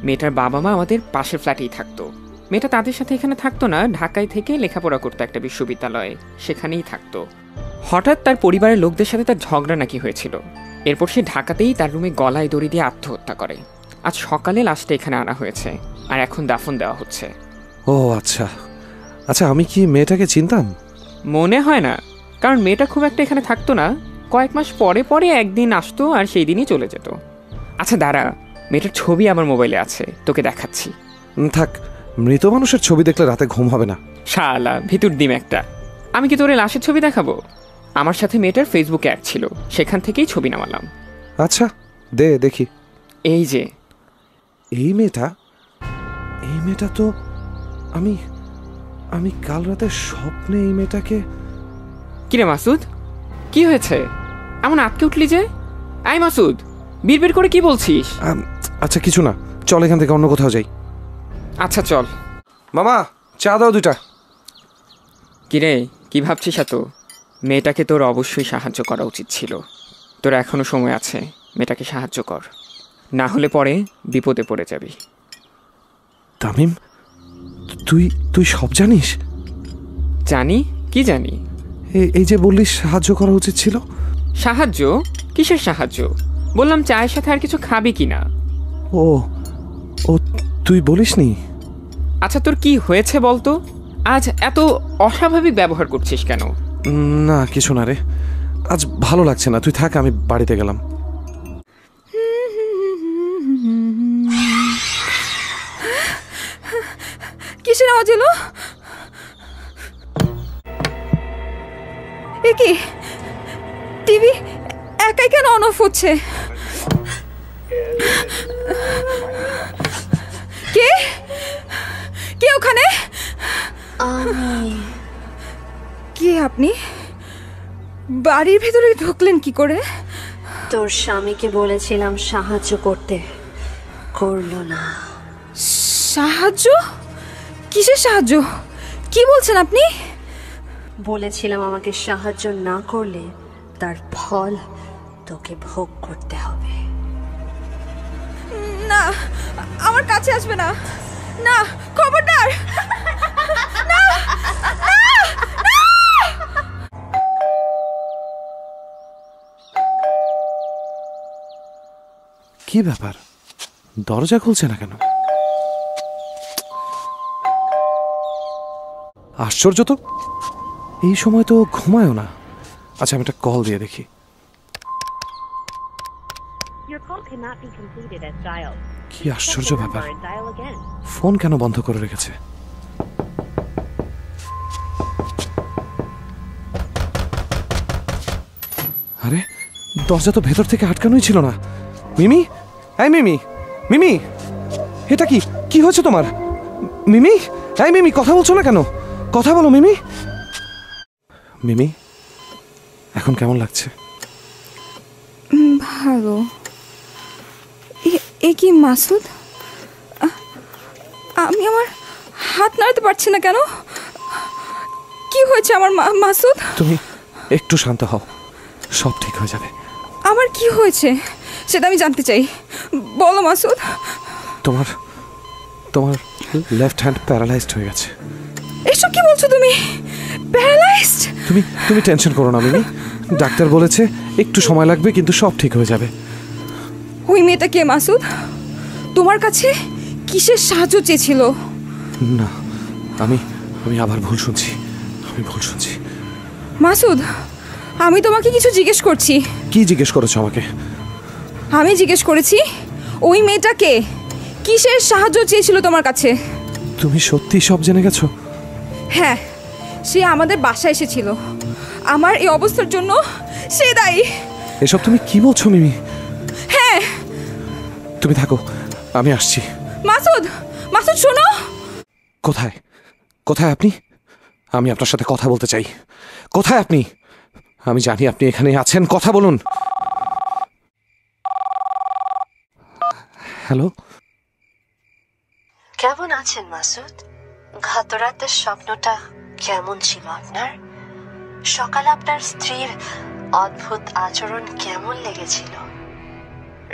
Speaker 6: মেয়েটার বাবা মা আমাদের পাশের ফ্ল্যাটেই থাকতো। মেয়েটা তাদের সাথে এখানে থাকতো না, ঢাকায় থেকে লেখাপড়া করতো একটা বিশ্ববিদ্যালয়ে, সেখানেই থাকতো। হঠাৎ তার পরিবারের লোকদের সাথে তার ঝগড়া নাকি হয়েছিল। এরপর সে ঢাকাতেই তার রুমে গলায় দড়ি দিয়ে আত্মহত্যা করে। আজ সকালে লাশটা এখানে আনা হয়েছে, আর এখন দাফন দেওয়া হচ্ছে।
Speaker 3: ও আচ্ছা আচ্ছা, আমি কি মেয়েটাকে চিনতাম?
Speaker 6: মনে হয় না, কারণ মেয়েটা খুব একটা এখানে থাকতো না। কয়েক মাস পরে পরে একদিন আসতো আর সেই দিনই চলে যেত। আচ্ছা দাঁড়া, মেয়েটার ছবি আমার মোবাইলে আছে, তোকে দেখাচ্ছি।
Speaker 3: থাক, মৃত মানুষের ছবি দেখলে রাতে ঘুম হবে না।
Speaker 6: শালা ভিতর ডিম একটা। আমি কি তোরে লাশের ছবি দেখাবো? আমার সাথে মেয়েটার ফেসবুকে অ্যাড ছিল, সেখান থেকেই ছবি নামালাম।
Speaker 3: আচ্ছা দে দেখি।
Speaker 6: এই যে
Speaker 3: এই মেয়েটা তো আমি আমি কাল রাতে স্বপ্নে এই মেয়েটাকে।
Speaker 6: কিরে মাসুদ, কি হয়েছে? এমন আটকে উঠলি যে? আই মাসুদ, বিড়বিড় করে কি বলছিস?
Speaker 3: আচ্ছা কিছু না, চল এখান থেকে অন্য কোথাও যাই।
Speaker 6: আচ্ছা চল।
Speaker 3: মামা চা দাও 2টা।
Speaker 6: কিরে, কি ভাবছিস এত? মেয়েটাকে তোর অবশ্যই সাহায্য করা উচিত ছিল। তোর এখনো সময় আছে, মেয়েটাকে সাহায্য কর, না হলে পরে বিপদে পড়ে যাবি।
Speaker 3: তামিম, তুই সব জানিস?
Speaker 6: জানি, কি জানি?
Speaker 3: এই যে বললিস সাহায্য করা উচিত ছিল।
Speaker 6: সাহায্য? কিসের সাহায্য? বললাম চায়ের সাথে আর কিছু খাবি কি না।
Speaker 3: ও তুই বলিসনি?
Speaker 6: আচ্ছা তোর কি হয়েছে বলতো? আজ এত অস্বাভাবিক ব্যবহার করছিস কেন?
Speaker 3: না কিছু না রে, আজ ভালো লাগছে না। তুই থাক, আমি বাড়িতে গেলাম।
Speaker 4: কিসের আওয়াজ এলো? এ কি, টিভি একাই কেন অন অফ হচ্ছে? কে কে ওখানে? কে আপনি? বাড়ির ভেতরে ঢুকলেন কি করে?
Speaker 2: তোর স্বামীকে বলেছিলাম সাহায্য করতে, করলো না।
Speaker 4: সাহায্য? কিসের সাহায্য? কি বলছেন আপনি?
Speaker 2: বলেছিলাম আমাকে সাহায্য না করলে তার ফল তোকে ভোগ করতে হবে।
Speaker 4: না, আমার কাছে আসবে না, না, খবরদার।
Speaker 3: কি ব্যাপার, দরজা খুলছে না কেন? আশ্চর্য তো, এই সময় তো ঘুমায়ও না। আচ্ছা আমি একটা কল দিয়ে দেখি। কি আশ্চর্য ব্যাপার, ফোন কেন বন্ধ করে রেখেছে? আরে দরজা তো ভেতর থেকে আটকানোই ছিল না। মিমি, এই মিমি, মিমি, এটা কি কি হয়েছে তোমার? মিমি, এই মিমি, কথা বলছো না কেন? কথা বলো মিমি। মিমি, এখন কেমন লাগছে?
Speaker 4: ভালো। এ কি মাসুদ? আমি আমার হাত নাড়াতে পারছি না কেন? কি হয়েছে আমার মাসুদ?
Speaker 3: তুমি একটু শান্ত হও, সব ঠিক হয়ে যাবে।
Speaker 4: আমার কি হয়েছে সেটা আমি জানতে চাই, বলো মাসুদ।
Speaker 3: তোমার তোমার লেফট হ্যান্ড প্যারালাইজড হয়ে গেছে।
Speaker 4: এসব কি বলছো তুমি? প্যারালাইজড?
Speaker 3: তুমি টেনশন করো না মিমি, ডাক্তার বলেছে একটু সময় লাগবে, কিন্তু সব ঠিক হয়ে যাবে।
Speaker 4: ওই মেয়েটা কে মাসুদ? তোমার কাছে কিসের সাহায্য চেয়েছিল?
Speaker 3: না, আমি আবার ভুল শুনছি, আমি ভুল শুনছি।
Speaker 4: মাসুদ, আমি তোমাকে কিছু জিজ্ঞেস করছি।
Speaker 3: কি জিজ্ঞেস করেছো আমাকে?
Speaker 4: আমি জিজ্ঞেস করেছি ওই মেয়েটা কে, কিসের সাহায্য চেয়েছিল তোমার কাছে?
Speaker 3: তুমি সত্যি সব জেনে গেছো?
Speaker 4: হ্যাঁ, সে আমাদের বাসায় এসেছিল। আমার এই অবস্থার জন্য সে দায়ী।
Speaker 3: এসব তুমি কি বলছো মিমি?
Speaker 4: হ্যাঁ।
Speaker 3: তুমি থাকো, আমি আসছি।
Speaker 4: মাসুদ, মাসুদ শোনো।
Speaker 3: কোথায় কোথায় আপনি? আমি আপনার সাথে কথা বলতে চাই। কোথায় আপনি? আমি জানি আপনি এখানে আছেন, কথা বলুন। হ্যালো,
Speaker 2: কেমন আছেন মাসুদ? গতরাতের স্বপ্নটা কেমন ছিল আপনার? সকালে আপনার স্ত্রীর অদ্ভুত আচরণ কেমন লেগেছিল?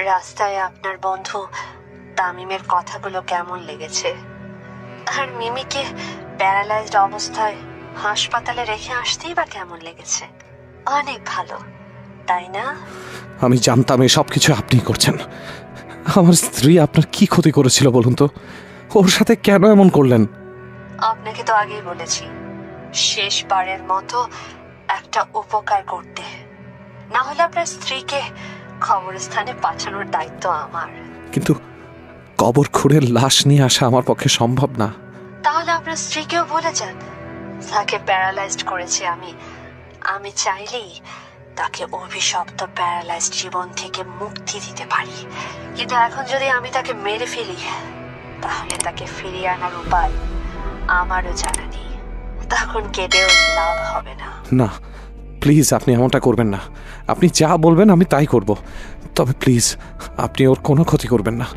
Speaker 2: রাস্তায় আপনার বন্ধু তামিমের কথাগুলো কেমন লেগেছে? আর মিমিকে প্যারালাইজড অবস্থায় হাসপাতালে রেখে আসতেই বা কেমন লেগেছে? অনেক ভালো, তাই না?
Speaker 3: আমি জানতাম এই সব কিছু আপনি করছেন। আমার স্ত্রী আপনার কি ক্ষতি করেছিল বলুন তো? ওর সাথে কেন এমন করলেন?
Speaker 2: আপনাকে তো আগেই বলেছি, শেষবারের মতো একটা উপকার করতে, না হলে আপনার স্ত্রীকে কবরস্থানে পাঠানোর দায়িত্ব আমার।
Speaker 3: কিন্তু কবর খুঁড়ে লাশ নিয়ে আসা আমার পক্ষে সম্ভব না।
Speaker 2: তাহলে আপনার স্ত্রীকেও বলে যান, তাকে প্যারালাইজড করেছি আমি চাইলেই তাকে অভিশপ্ত প্যারালাইজ জীবন থেকে মুক্তি দিতে পারি। কিন্তু এখন যদি আমি তাকে মেরে ফেলি, তাহলে তাকে ফিরিয়ে আনার উপায় আমারও জানা নেই। তখন কেটেও লাভ হবে না।
Speaker 3: না প্লিজ, আপনি এমনটা করবেন না। আপনি যা বলবেন আমি তাই করব, তবে প্লিজ আপনি ওর কোনো ক্ষতি করবেন না।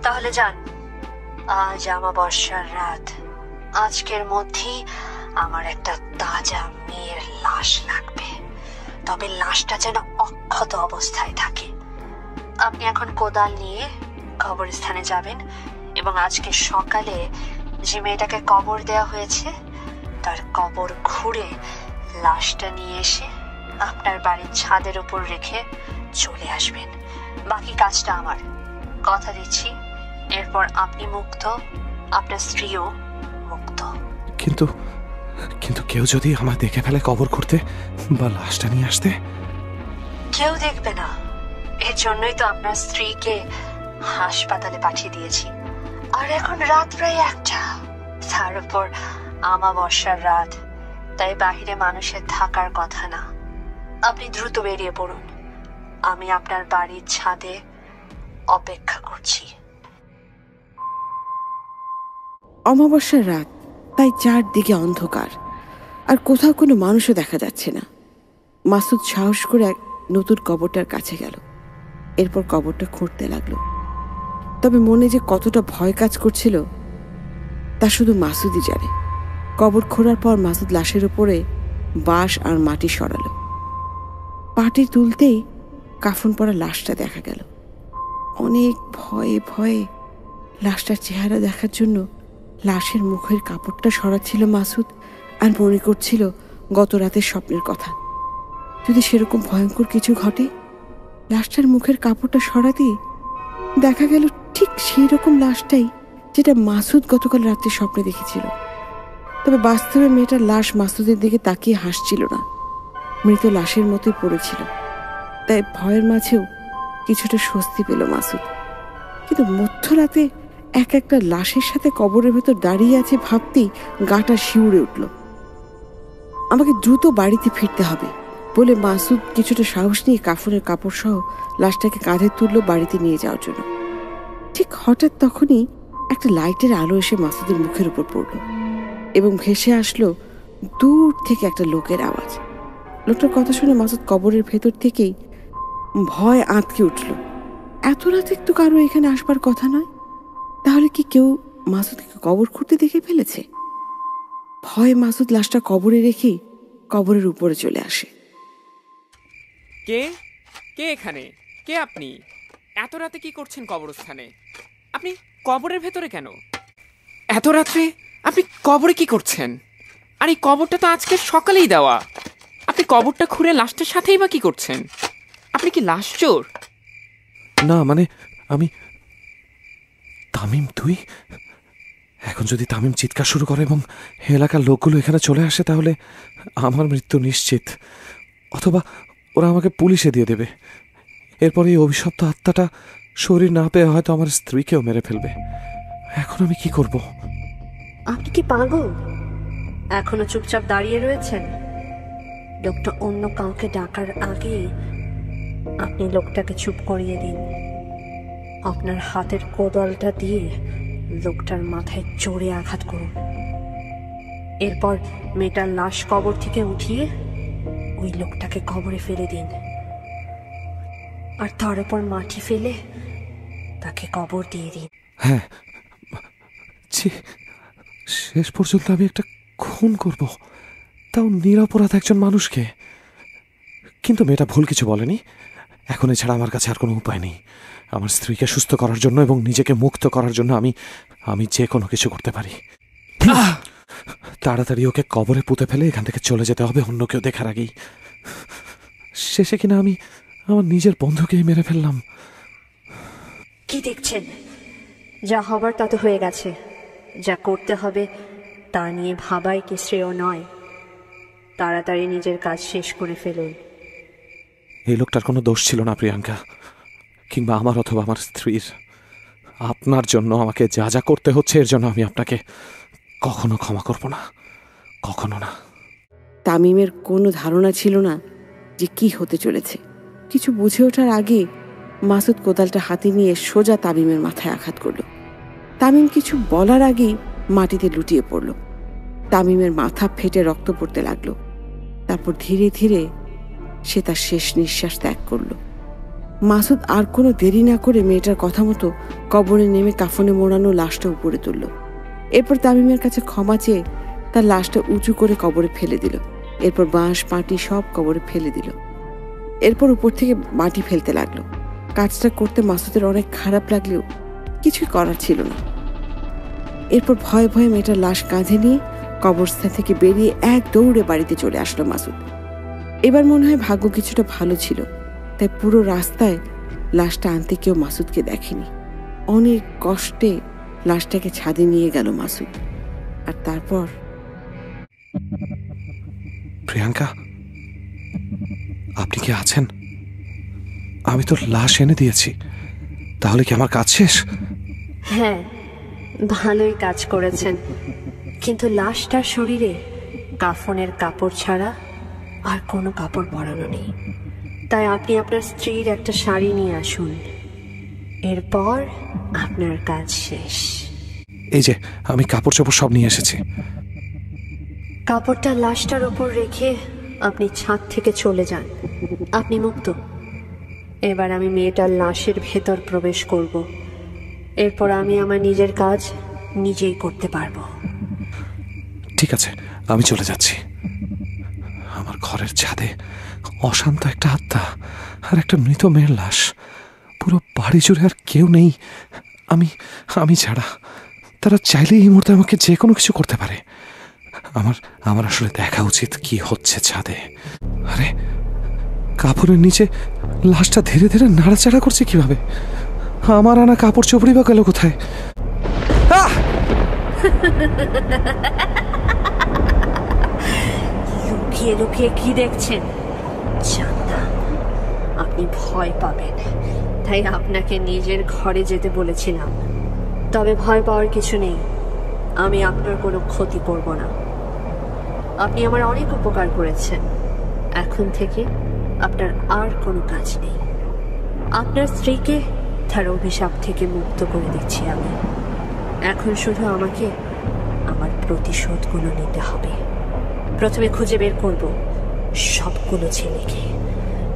Speaker 2: তাহলে যান, আজ অমাবস্যার রাত। আজকের মধ্যেই আমার একটা তাজা মেয়ের লাশ লাগবে, তবে লাশটা যেন অক্ষত অবস্থায় থাকে। আপনি এখন কোদাল নিয়ে কবরস্থানে যাবেন এবং আজকে সকালে যে মেয়েটাকে কবর দেওয়া হয়েছে তার কবর খুঁড়ে লাশটা নিয়ে এসে আপনার বাড়ির ছাদের উপর রেখে চলে আসবেন। বাকি কাজটা আমার, কথা দিচ্ছি। এরপর আপনি মুক্ত, আপনার স্ত্রীও মুক্ত।
Speaker 3: কিন্তু কিন্তু কেউ যদি আমার দেখে ফেলে কবর করতে বা লাশটা নিয়ে আসতে?
Speaker 2: কেউ দেখবে না, এর জন্যই তো আপনার স্ত্রীকে হাসপাতালে পাঠিয়ে দিয়েছি। আর এখন রাত প্রায় 1টা, তার উপর অমাবস্যার রাত, তাই বাহিরে মানুষের থাকার কথা না। আপনি দ্রুত বেরিয়ে পড়ুন, আমি আপনার বাড়ির ছাদে অপেক্ষা করছি।
Speaker 1: অমাবস্যার রাত, তাই চারদিকে অন্ধকার, আর কোথাও কোনো মানুষও দেখা যাচ্ছে না। মাসুদ সাহস করে এক নতুন কবরটার কাছে গেল। এরপর কবরটা খুঁড়তে লাগলো। তবে মনে যে কতটা ভয় কাজ করছিল তা শুধু মাসুদই জানে। কবর খোঁড়ার পর মাসুদ লাশের উপরে বাঁশ আর মাটি সরালো। পাটি তুলতেই কাফন পরা লাশটা দেখা গেল। অনেক ভয়ে ভয়ে লাশটার চেহারা দেখার জন্য লাশের মুখের কাপড়টা সরাচ্ছিল মাসুদ, আর মনে করছিল গত রাতের স্বপ্নের কথা। যদি সেরকম ভয়ঙ্কর কিছু ঘটে, লাশটার মুখের কাপড়টা সরাতেই দেখা গেল ঠিক সেই রকম লাশটাই যেটা মাসুদ গতকাল রাত্রে স্বপ্নে দেখেছিল। তবে বাস্তবে মেয়েটার লাশ মাসুদের দিকে তাকিয়ে হাসছিল না, মৃত লাশের মতোই পড়েছিল। তাই ভয়ের মাঝেও কিছুটা স্বস্তি পেল মাসুদ। কিন্তু মধ্যরাতে এক একটা লাশের সাথে কবরের ভেতর দাঁড়িয়ে আছে ভাবতেই গাটা শিউরে উঠল। আমাকে দ্রুত বাড়িতে ফিরতে হবে বলে মাসুদ কিছুটা সাহস নিয়ে কাফনের কাপড় সহ লাশটাকে কাঁধে তুলল বাড়িতে নিয়ে যাওয়ার জন্য। ঠিক হঠাৎ তখনই একটা লাইটের আলো এসে মাসুদের মুখের উপর পড়ল এবং ভেসে আসলো দূর থেকে একটা লোকের আওয়াজ। লোকটার কথা শুনে মাসুদ কবরের ভেতর থেকেই ভয় আঁতকে উঠল। এত রাতে তো কারো এখানে আসবার কথা নয়, তাহলে কি কেউ মাসুদকে কবর খুঁড়তে দেখে ফেলেছে? ভয়ে মাসুদ লাশটা কবরে রেখেই কবরের উপরে চলে আসে।
Speaker 6: কে কে এখানে? কে আপনি? এত রাতে কি করছেন কবরস্থানে? আপনি কবরের ভেতরে কেন? এত রাত্রে আপনি কবরে কি করছেন? আর এই কবরটা তো আজকে সকালেই দেওয়া। আপনি কবরটা খুঁড়ে লাশটার সাথেই বা কি করছেন? আপনি কি লাশ চোর?
Speaker 3: না মানে আমি তামিম, তুই এখন যদি তামিম চিৎকার শুরু করে এবং এলাকার লোকগুলো এখানে চলে আসে তাহলে আমার মৃত্যু নিশ্চিত, অথবা ওরা আমাকে পুলিশে দিয়ে দেবে। এরপর এই অভিশপ্ত আত্মাটা শরীর না পেয়ে হয়তো আমার স্ত্রীকেও মেরে ফেলবে। এখন আমি কি করব?
Speaker 2: আপনি কি পাগল? এখনো চুপচাপ দাঁড়িয়ে রয়েছেন? লোকটা অন্য কাউকে ডাকার আগে আপনি লোকটাকে চুপ করিয়ে দিন। আপনার হাতের কোদালটা দিয়ে লোকটার মাথায় জোরে আঘাত করুন। এরপর মেয়েটার লাশ কবর থেকে উঠিয়ে ওই লোকটাকে কবরে ফেলে দিন, আর তার উপর মাটি ফেলে তাকে কবর দিয়ে দিন।
Speaker 3: হ্যাঁ, শেষ পর্যন্ত আমি একটা খুন করব, তাও নিরপরাধ একজন মানুষকে। কিন্তু মেয়েটা ভুল কিছু বলেনি। এখন এছাড়া আমার কাছে আর কোনো উপায় নেই। আমার স্ত্রীকে সুস্থ করার জন্য এবং নিজেকে মুক্ত করার জন্য আমি যে কোনো কিছু করতে পারি। তাড়াতাড়ি ওকে কবরে পুঁতে ফেলে এখান থেকে চলে যেতে হবে অন্য কেউ দেখার আগেই। শেষে কিনা আমি আমার নিজের বন্ধুকেই মেরে ফেললাম।
Speaker 2: কি দেখছেন? যা হবার তা তো হয়ে গেছে। যা করতে হবে তা নিয়ে ভাবাই কি শ্রেয় নয়। তাড়াতাড়ি নিজের কাজ শেষ করে ফেলুন।
Speaker 3: এই লোকটার কোনো দোষ ছিল না প্রিয়াঙ্কা, কিংবা আমার অথবা আমার স্ত্রীর। আপনার জন্য আমাকে যা যা করতে হচ্ছে এর জন্য আমি আপনাকে কখনো ক্ষমা করব না, কখনো না।
Speaker 1: তামিমের কোনো ধারণা ছিল না যে কি হতে চলেছে। কিছু বুঝে ওঠার আগে মাসুদ কোদালটা হাতে নিয়ে সোজা তামিমের মাথায় আঘাত করল। তামিম কিছু বলার আগেই মাটিতে লুটিয়ে পড়ল। তামিমের মাথা ফেটে রক্ত পড়তে লাগলো। তারপর ধীরে ধীরে সে তার শেষ নিঃশ্বাস ত্যাগ করল। মাসুদ আর কোনো দেরি না করে মেয়েটার কথা মতো কবরে নেমে কাফনে মোড়ানো লাশটা উপরে তুলল। এরপর তামিমের কাছে ক্ষমা চেয়ে তার লাশটা উঁচু করে কবরে ফেলে দিল। এরপর বাঁশ মাটি সব কবরে ফেলে দিল। এরপর উপর থেকে মাটি ফেলতে লাগলো। কাজটা করতে মাসুদের অনেক খারাপ লাগলেও কিছুই করার ছিল না। এরপর ভয়ে ভয়ে মেয়েটার লাশ কাঁধে নিয়ে কবরস্থান থেকে বেরিয়ে এক দৌড়ে বাড়িতে চলে আসলো মাসুদ। এবার মনে হয় ভাগ্য কিছুটা ভালো ছিল, তাই পুরো রাস্তায় লাশটা আনতে কেউ মাসুদকে দেখেনি। অনেক কষ্টে লাশটাকে ছাদে নিয়ে গেল মাসুদ। আর তারপর
Speaker 3: প্রিয়াঙ্কা, আপনি কি আছেন? আমি তো লাশ এনে দিয়েছি, তাহলে কি আমার কাজ শেষ?
Speaker 2: হ্যাঁ, ভালোই কাজ করেছেন, কিন্তু লাশটার শরীরে কাফনের কাপড় ছাড়া আর কোনো কাপড় পরানো নেই। তাই আপনি আপনার স্ত্রীর একটা শাড়ি নিয়ে আসুন, এরপর আপনার কাজ শেষ।
Speaker 3: এই যে আমি কাপড় চোপড় সব নিয়ে এসেছি।
Speaker 2: কাপড়টা লাশটার উপর রেখে আপনি ছাদ থেকে চলে যান, আপনি মুক্ত। এবার আমি মেয়েটার লাশের ভেতর প্রবেশ করব, এরপর আমি আমার নিজের কাজ নিজেই করতে পারবো।
Speaker 3: ঠিক আছে, আমি চলে যাচ্ছি। আমার ঘরের ছাদে অশান্ত একটা আত্মা আর একটা মৃত মেয়ের লাশ, পুরো বাড়ি জুড়ে আর কেউ নেই আমি ছাড়া। তারা চাইলেই এই মুহূর্তে আমাকে যে কোনো কিছু করতে পারে। আমার আসলে দেখা উচিত কি হচ্ছে ছাদে। আরে, কাপড়ের নিচে লাশটা ধীরে ধীরে নাড়াচাড়া করছে কিভাবে? আমার আনা কাপড় চোপড়ি বা গেল কোথায়?
Speaker 2: লুকিয়ে লুকিয়ে কি দেখছেন? জানতাম আপনি ভয় পাবেন, তাই আপনাকে নিজের ঘরে যেতে বলেছিলাম। তবে ভয় পাওয়ার কিছু নেই, আমি আপনার কোনো ক্ষতি করব না। আপনি আমার অনেক উপকার করেছেন, এখন থেকে আপনার আর কোনো কাজ নেই। আপনার স্ত্রীকে তার অভিশাপ থেকে মুক্ত করে দিচ্ছি আমি। এখন শুধু আমাকে আমার প্রতিশোধগুলো নিতে হবে। প্রথমে খুঁজে বের করব সবগুলো ছেলেকে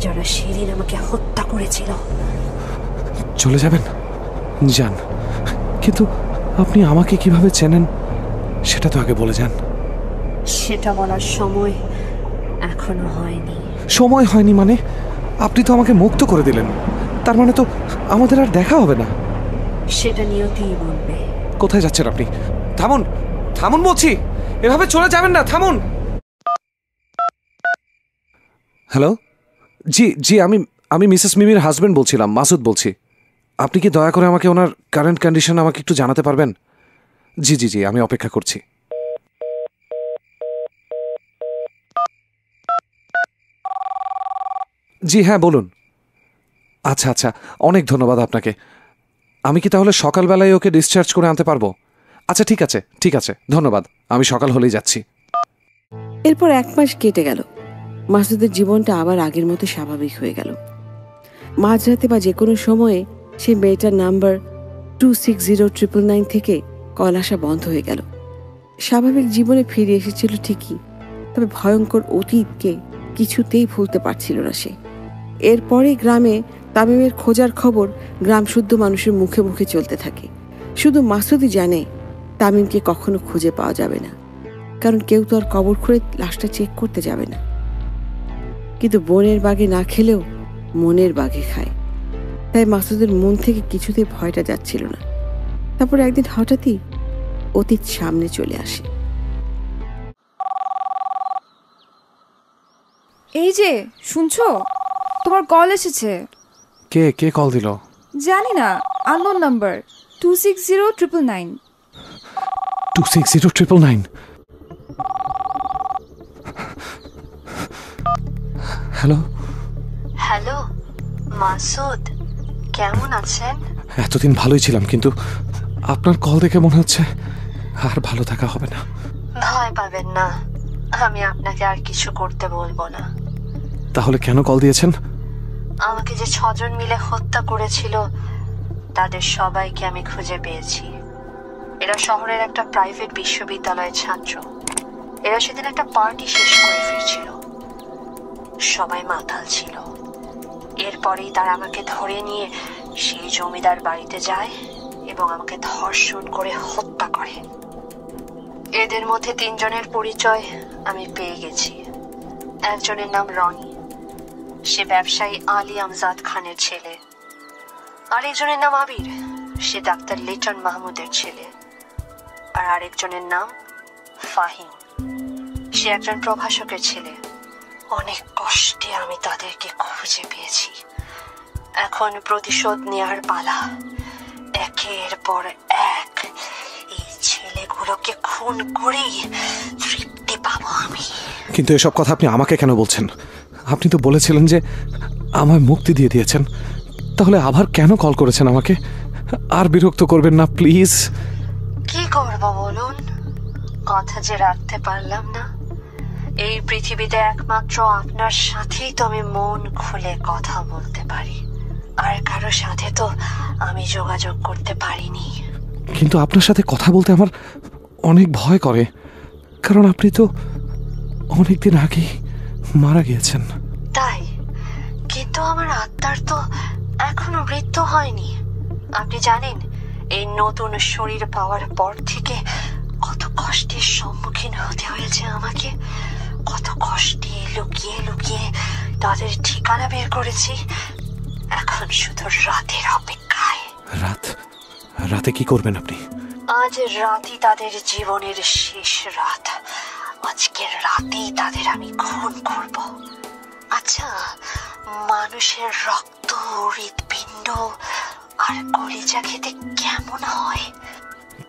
Speaker 2: যারা সেদিন আমাকে হত্যা করেছিল।
Speaker 3: চলে যাবেন? যান, কিন্তু আপনি আমাকে কিভাবে চেনেন সেটা তো আগে বলে যান।
Speaker 2: সেটা বলার সময় এখনো হয়নি।
Speaker 3: সময় হয়নি মানে? আপনি তো আমাকে মুক্ত করে দিলেন, তার মানে তো আমাদের আর দেখা হবে না।
Speaker 2: সেটা নিয়তিই বলবে।
Speaker 3: কোথায় যাচ্ছেন আপনি? থামুন, থামুন বলছি, এভাবে চলে যাবেন না, থামুন। হ্যালো, জি জি, আমি মিসেস মিমির হাজবেন্ড বলছিলাম, মাসুদ বলছি। আপনি কি দয়া করে আমাকে ওনার কারেন্ট কন্ডিশন আমাকে একটু জানাতে পারবেন? জি জি জি, আমি অপেক্ষা করছি। জি হ্যাঁ, বলুন। আচ্ছা আচ্ছা, অনেক ধন্যবাদ আপনাকে। আমি কি তাহলে সকালবেলায় ওকে ডিসচার্জ করে আনতে পারবো? আচ্ছা ঠিক আছে, ঠিক আছে, ধন্যবাদ। আমি সকাল হলেই যাচ্ছি।
Speaker 1: এরপর 1 মাস কেটে গেল। মাসুদের জীবনটা আবার আগের মতো স্বাভাবিক হয়ে গেল। মাঝরাতে বা যে কোনো সময়ে সে মেয়েটার নাম্বার 260999 থেকে কল আসা বন্ধ হয়ে গেল। স্বাভাবিক জীবনে ফিরে এসেছিল ঠিকই, তবে ভয়ঙ্কর অতীতকে কিছুতেই ভুলতে পারছিল না সে। এরপরে গ্রামে তামিমের খোঁজার খবর গ্রাম শুদ্ধ মানুষের মুখে মুখে চলতে থাকে। শুধু মাসুদই জানে তামিমকে কখনো খুঁজে পাওয়া যাবে না, কারণ কেউ তো আর কবর খুঁড়ে লাশটা চেক করতে যাবে না। কিন্তু বনের বাঘে না খেলেও মনের বাঘে খায়, তাই মাসুদের মন থেকে কিছুতেই ভয়টা যাচ্ছিল না। তারপর একদিন হঠাৎই অতীত সামনে চলে আসে।
Speaker 4: এই যে শুনছো, তোমার কল এসেছে।
Speaker 3: কে কে কল দিল?
Speaker 4: জানি না, unknown number 260999।
Speaker 3: 260999? Hello
Speaker 2: hello Masud, কেমন আছেন?
Speaker 3: এতদিন ভালোই ছিলাম, কিন্তু আপনার কল দেখে মনে হচ্ছে আর ভালো থাকা হবে না।
Speaker 2: ভয় পাবেন না, আমি আপনাকে আর কিছু করতে বলবো না।
Speaker 3: তাহলে কেন কল দিয়েছেন?
Speaker 2: আমাকে যে 6 জন মিলে হত্যা করেছিল তাদের সবাইকে আমি খুঁজে পেয়েছি। এরা শহরের একটা প্রাইভেট বিশ্ববিদ্যালয়ের ছাত্র। এরা সেদিন একটা পার্টি শেষ করে ফিরছিল। সবাই মাতাল ছিল। এরপরেই তারা আমাকে ধরে নিয়ে সেই জমিদার বাড়িতে যায় এবং আমাকে ধর্ষণ করে হত্যা করে। এদের মধ্যে 3 জনের পরিচয় আমি পেয়ে গেছি। একজনের নাম রনি, সে ব্যবসায়ী আলী আমজাদ খানের ছেলে। আর একজনের নাম আবির, সে ডাক্তার লিটন মাহমুদের ছেলে। আর আরেকজনের নাম ফাহিম, সে একজন প্রভাষকের ছেলে। অনেক কষ্টে আমি তাদেরকে খুঁজে পেয়েছি। এখন প্রতিশোধ নেওয়ার পালা। একের পর এক এই ছেলেগুলোকে খুন করেই তৃপ্তি পাবো আমি।
Speaker 3: কিন্তু এসব কথা আপনি আমাকে কেন বলছেন? আপনি তো বলেছিলেন যে আমায় মুক্তি দিয়ে দিয়েছেন, তাহলে আবার কেন কল করেছেন আমাকে? আর বিরক্ত করবেন না প্লিজ।
Speaker 2: কি করবো বলুন, কথা যে রাখতে পারলাম না। এই পৃথিবীতে একমাত্র আপনার সাথেই তো আমি মন খুলে কথা বলতে পারি। আর কারো সাথে তো আমি যোগাযোগ করতে পারিনি।
Speaker 3: কিন্তু আপনার সাথে কথা বলতে আমার অনেক ভয় করে, কারণ আপনি তো অনেকদিন আগেই মারা গিয়েছেন।
Speaker 2: তাই? কিন্তু আমার আত্মার তো এখনো মৃত্যু হয়নি। আপনি জানেন এই নতুন শরীর পাওয়ার পর থেকে কত কষ্টের সম্মুখীন হতে হয়েছে আমাকে। কত কষ্টে লুকিয়ে লুকিয়ে তাদের ঠিকানা বের করেছি। এখন শুধু রাতের অপেক্ষায়।
Speaker 3: রাতে কি করবেন আপনি?
Speaker 2: আজ রাতই তাদের জীবনের শেষ রাত। আজকের রাতেই তাদের আমি খুন করব। আচ্ছা, মানুষের রক্ত, হৃৎপিণ্ড আর কলিজা খেতে কেমন হয়?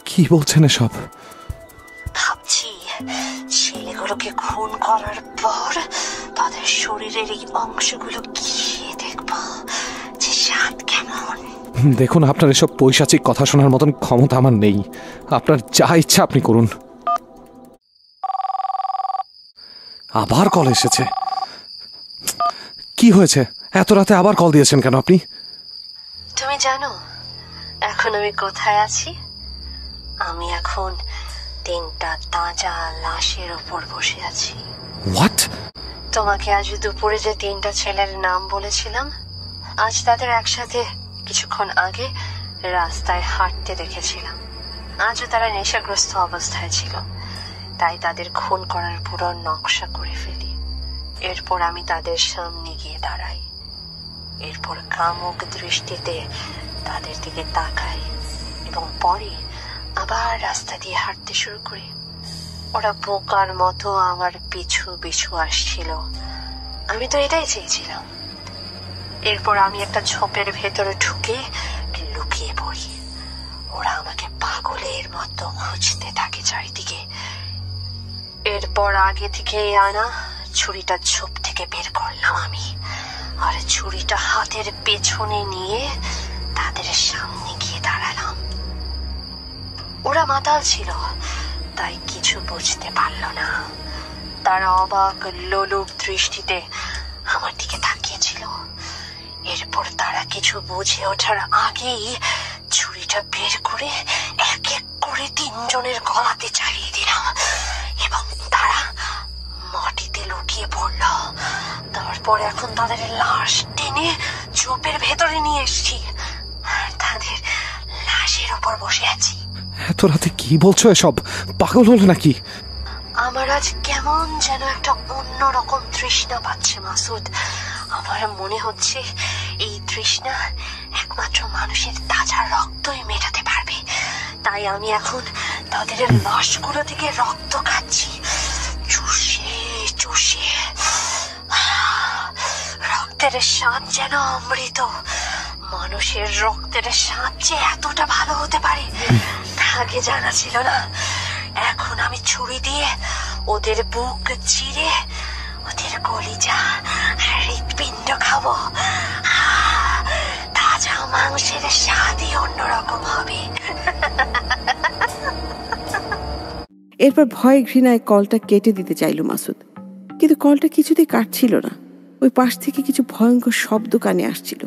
Speaker 3: কি বলছেন এসব?
Speaker 2: ভাবছি ছেলেগুলোকে খুন করার পর তাদের শরীরের এই অংশগুলো খেয়ে দেখব যে স্বাদ কেমন।
Speaker 3: দেখুন, আপনার এসব পৈশাচিক কথা শোনার মতন ক্ষমতা আমার নেই। আপনার যা ইচ্ছা আপনি করুন। আবার কল এসেছে। কি হয়েছে? এত রাতে আবার কল দিয়েছেন কেন আপনি?
Speaker 2: তুমি জানো এখন আমি কোথায় আছি? আমি এখন 3টা তাজা লাশের উপর বসে আছি।
Speaker 3: হোয়াট?
Speaker 2: তোমাকে আজ দুপুরে যে 3টা ছেলের নাম বলেছিলাম, আজ তাদের একসাথে কিছুক্ষণ আগে রাস্তায় হাঁটতে দেখেছিলাম। আজও তারা নেশাগ্রস্ত অবস্থায় ছিল, তাই তাদের খুন করার পুরো নকশা করে ফেলি। এরপর আমি তাদের সামনে গিয়ে দাঁড়াই। এরপর কামুক দৃষ্টিতে তাদের দিকে তাকাই এবং পরে আবার রাস্তা দিয়ে হাঁটতে শুরু করি। ওরা বোকার মতো আমার পিছু পিছু আসছিল। আমি তো এটাই চেয়েছিলাম। এরপর আমি একটা ঝোপের ভেতরে ঢুকে লুকিয়ে পড়ি। ওরা আমাকে পাগলের মতো খুঁজতে থাকে চারিদিকে। এরপর আগে থেকে আনা ছুরিটা ঝোপ থেকে বের করলাম আমি, আর ছুরিটা হাতের পেছনে নিয়ে তাদের সামনে গিয়ে দাঁড়ালাম। ওরা মাতাল ছিল, তাই কিছু বুঝতে পারল না। তারা অবাক লোলুপ দৃষ্টিতে আমার দিকে তাকিয়েছিল। এরপর তারা কিছু বুঝে ওঠার আগেই ছুরিটা বের করে এক এক করে 3 জনের গলাতে চালিয়ে দিলাম এবং তারা মাটিতে লুকিয়ে পড়ল। তারপর এখন তাদের লাশ টেনে ঝোপের ভেতরে নিয়ে এসেছি, আর তাদের লাশের উপর বসে আছি।
Speaker 3: এত রাতে কি বলছো এসব? পাগল হলে নাকি?
Speaker 2: আমার আজ কেমন যেন একটা অন্যরকম তৃষ্ণা পাচ্ছে মাসুদ। আমার মনে হচ্ছে এই তৃষ্ণা একমাত্র মানুষের তাজা রক্তই মেটাতে পারবে। তাই আমি এখন তাদের লাশগুলো থেকে রক্ত খাচ্ছি, চুষে চুষে। রক্তের স্বাদ যেন অমৃত। মানুষের রক্তের স্বাদ যে এতটা ভালো হতে পারে আগে জানা ছিল না। এখন আমি ছুরি দিয়ে ওদের বুক চিরে ওদের কলিজা হৃৎপিণ্ড খাবো। তাজা মাংসের স্বাদই অন্যরকম হবে।
Speaker 1: এরপর ভয় ঘৃণায় কলটা কেটে দিতে চাইল মাসুদ, কিন্তু কলটা কিছুতেই কাটছিল না। ওই পাশ থেকে কিছু ভয়ঙ্কর শব্দ কানে আসছিল,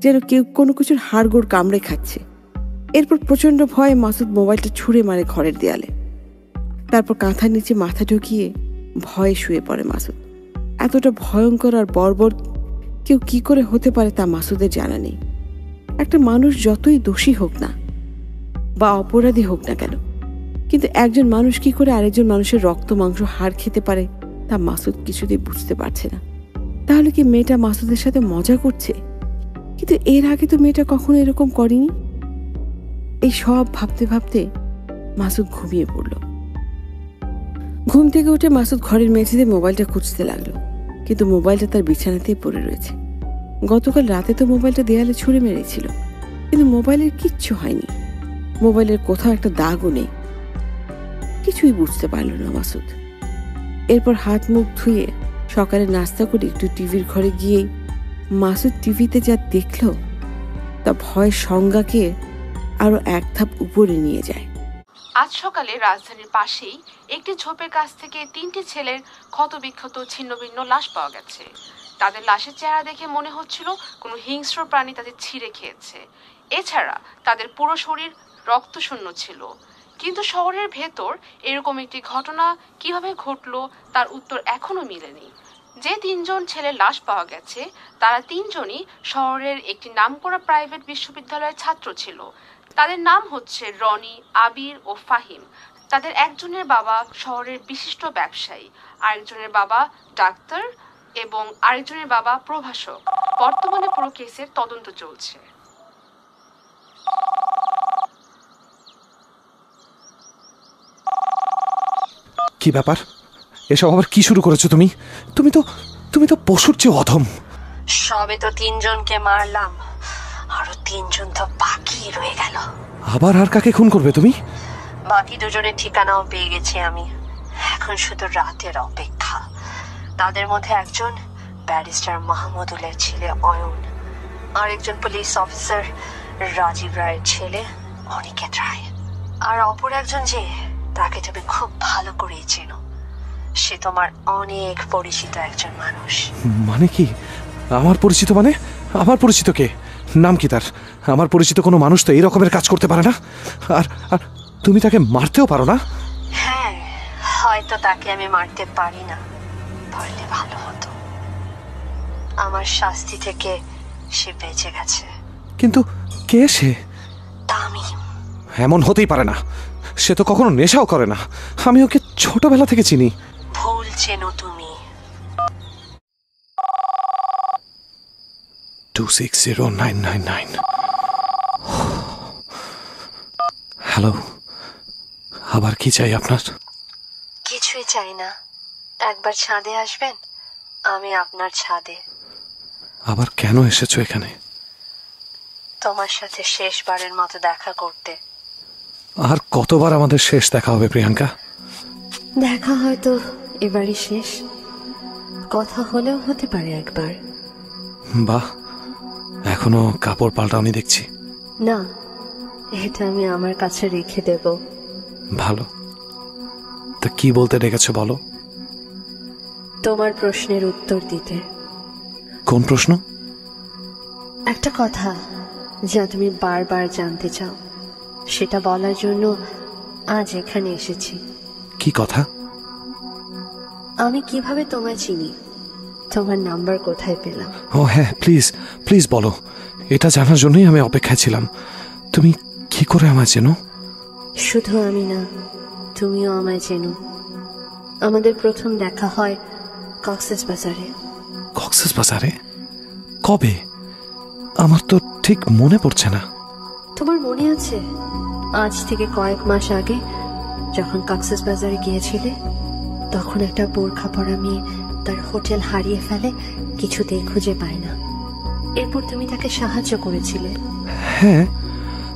Speaker 1: যেন কেউ কোনো কিছুর হাড়গোড় কামড়ে খাচ্ছে। এরপর প্রচন্ড ভয়ে মাসুদ মোবাইলটা ছুঁড়ে মারে ঘরের দেয়ালে। তারপর কাঁথার নিচে মাথা ঢুকিয়ে ভয়ে শুয়ে পড়ে মাসুদ। এতটা ভয়ঙ্কর আর বর্বর কেউ কি করে হতে পারে তা মাসুদের জানা নেই। একটা মানুষ যতই দোষী হোক না বা অপরাধী হোক না কেন, কিন্তু একজন মানুষ কি করে আরেকজন মানুষের রক্ত মাংস হাড় খেতে পারে তা মাসুদ কিছুতেই বুঝতে পারছে না। তাহলে কি মেয়েটা মাসুদের সাথে মজা করছে? কিন্তু এর আগে তো মেয়েটা কখনো এরকম করেনি। এই সব ভাবতে ভাবতে মাসুদ ঘুমিয়ে পড়ল। ঘুম থেকে উঠে মাসুদ ঘরের মেঝেতে মোবাইলটা খুঁজতে লাগলো, কিন্তু মোবাইলটা তার বিছানাতেই পড়ে রয়েছে। গতকাল রাতে তো মোবাইলটা দেয়ালে ছুঁড়ে মেরেছিল, কিন্তু মোবাইলের কিচ্ছু হয়নি। মোবাইলের কোথাও একটা দাগও নেই। কিছুই বুঝতে পারল না মাসুদ। এরপর হাত মুখ ধুয়ে সকালে নাস্তা করে একটু টিভির ঘরে গিয়েই মাসুদ টিভিতে যা দেখল তা ভয়ের সংজ্ঞাকে আরো এক ধাপ উপরে নিয়ে যায়।
Speaker 7: আজ সকালে রাজধানীর পাশেই একটি ঝোপের কাছ থেকে 3টি ছেলের ক্ষতবিক্ষত ছিন্নভিন্ন লাশ পাওয়া গেছে। তাদের লাশের চেহারা দেখে মনে হচ্ছিল কোনো হিংস্র প্রাণী তাদের ছিঁড়ে খেয়েছে। এছাড়া তাদের পুরো শরীর রক্তশূন্য ছিল। কিন্তু শহরের ভেতর এরকম একটি ঘটনা কিভাবে ঘটলো তার উত্তর এখনো মিলেনি। যে 3জন ছেলের লাশ পাওয়া গেছে তারা 3জনই শহরের একটি নামকরা প্রাইভেট বিশ্ববিদ্যালয়ের ছাত্র ছিল। তাদের নাম হচ্ছে রনি, আবির ও ফাহিম। তাদের একজনের বাবা শহরের বিশিষ্ট ব্যবসায়ী, আরেকজনের বাবা ডাক্তার এবং আরেকজনের বাবা প্রভাষক। বর্তমানে পুরো কেসের তদন্ত চলছে।
Speaker 3: কি ব্যাপার? এসব আবার কি শুরু করেছো তুমি? তুমি তো পশুর চেয়ে অধম।
Speaker 2: সবে তো 3জনকে মারলাম, আরো 3জন তো বাকি রয়ে গেল।
Speaker 3: আবার আর কাকে খুন করবে তুমি?
Speaker 2: বাকি 2জনের ঠিকানাও পেয়ে গেছি আমি। এখন শুধু রাতের অপেক্ষা। তাদের মধ্যে একজন ব্যারিস্টার মাহমুদুলের ছেলে অয়ন, আরেকজন পুলিশ অফিসার রাজীব রায়ের ছেলে অনিকেত রায়, আর অপর একজন যে তাকে তুমি খুব ভালো করেই চেনো। সে তোমার অনেক পরিচিত একজন মানুষ।
Speaker 3: মানে কি? আমার পরিচিত মানে? আমার পরিচিত কে? নাম কি তার? আমার পরিচিত কোনো মানুষ তো এই রকমের কাজ করতে পারে না। আর তুমি তাকে মারতেও পারো না?
Speaker 2: হ্যাঁ, হয়তো তাকে আমি মারতে পারি না, পারলে ভালো হতো। আমার শাস্তি থেকে সে বেঁচে গেছে।
Speaker 3: কিন্তু কে সে?
Speaker 2: তামিম।
Speaker 3: এমন হতেই পারে না। সে তো কখনো নেশাও করে না। আমি ওকে ছোটবেলা থেকে চিনি।
Speaker 2: ভুল চেনো তুমি।
Speaker 3: 260999। হ্যালো, আবার কি চাই আপনার?
Speaker 2: কিছুই চাই না। একবার ছাদে আসবেন, আমি আপনার ছাদে।
Speaker 3: আবার কেন এসেছো এখানে?
Speaker 2: তোমার সাথে শেষবারের মতো দেখা করতে।
Speaker 3: আর কতবার আমাদের শেষ দেখা হবে প্রিয়াঙ্কা?
Speaker 2: দেখা হয়তো এবারই শেষ। কথা হলেও হতে পারে একবার।
Speaker 3: বাহ, এখনো কাপড় পাল্টাওনি দেখছি।
Speaker 2: না, এটা আমি আমার কাছে রেখে দেব।
Speaker 3: ভালো। তা কি বলতে ডেকেছো বলো?
Speaker 2: তোমার প্রশ্নের উত্তর দিতে।
Speaker 3: কোন প্রশ্ন?
Speaker 2: একটা কথা যা তুমি বারবার জানতে চাও, সেটা বলার জন্য আজ এখানে এসেছি।
Speaker 3: কি কথা?
Speaker 2: আমি কিভাবে তোমায় চিনি, তোমার নাম্বার কোথায় পেলাম?
Speaker 3: ও হ্যাঁ, প্লিজ প্লিজ বলো। এটা জানার জন্যই আমি অপেক্ষায় ছিলাম। তুমি কি করে আমায় চেনো?
Speaker 2: শুধু আমি না, তুমিও আমায় চেনো। আমাদের প্রথম দেখা হয় কক্সবাজারে।
Speaker 3: কক্সবাজারে? কবে? আমার তো ঠিক মনে পড়ছে না।
Speaker 2: তোমার মনে আছে আজ থেকে কয়েক মাস আগে যখন কক্সবাজারে গিয়েছিলে? তখন একটা বোরখা পরা মেয়ে তার হোটেল হারিয়ে ফেলে, কিছুতেই খুঁজে পায় না। এরপর তুমি তাকে সাহায্য করেছিলে।
Speaker 3: হ্যাঁ,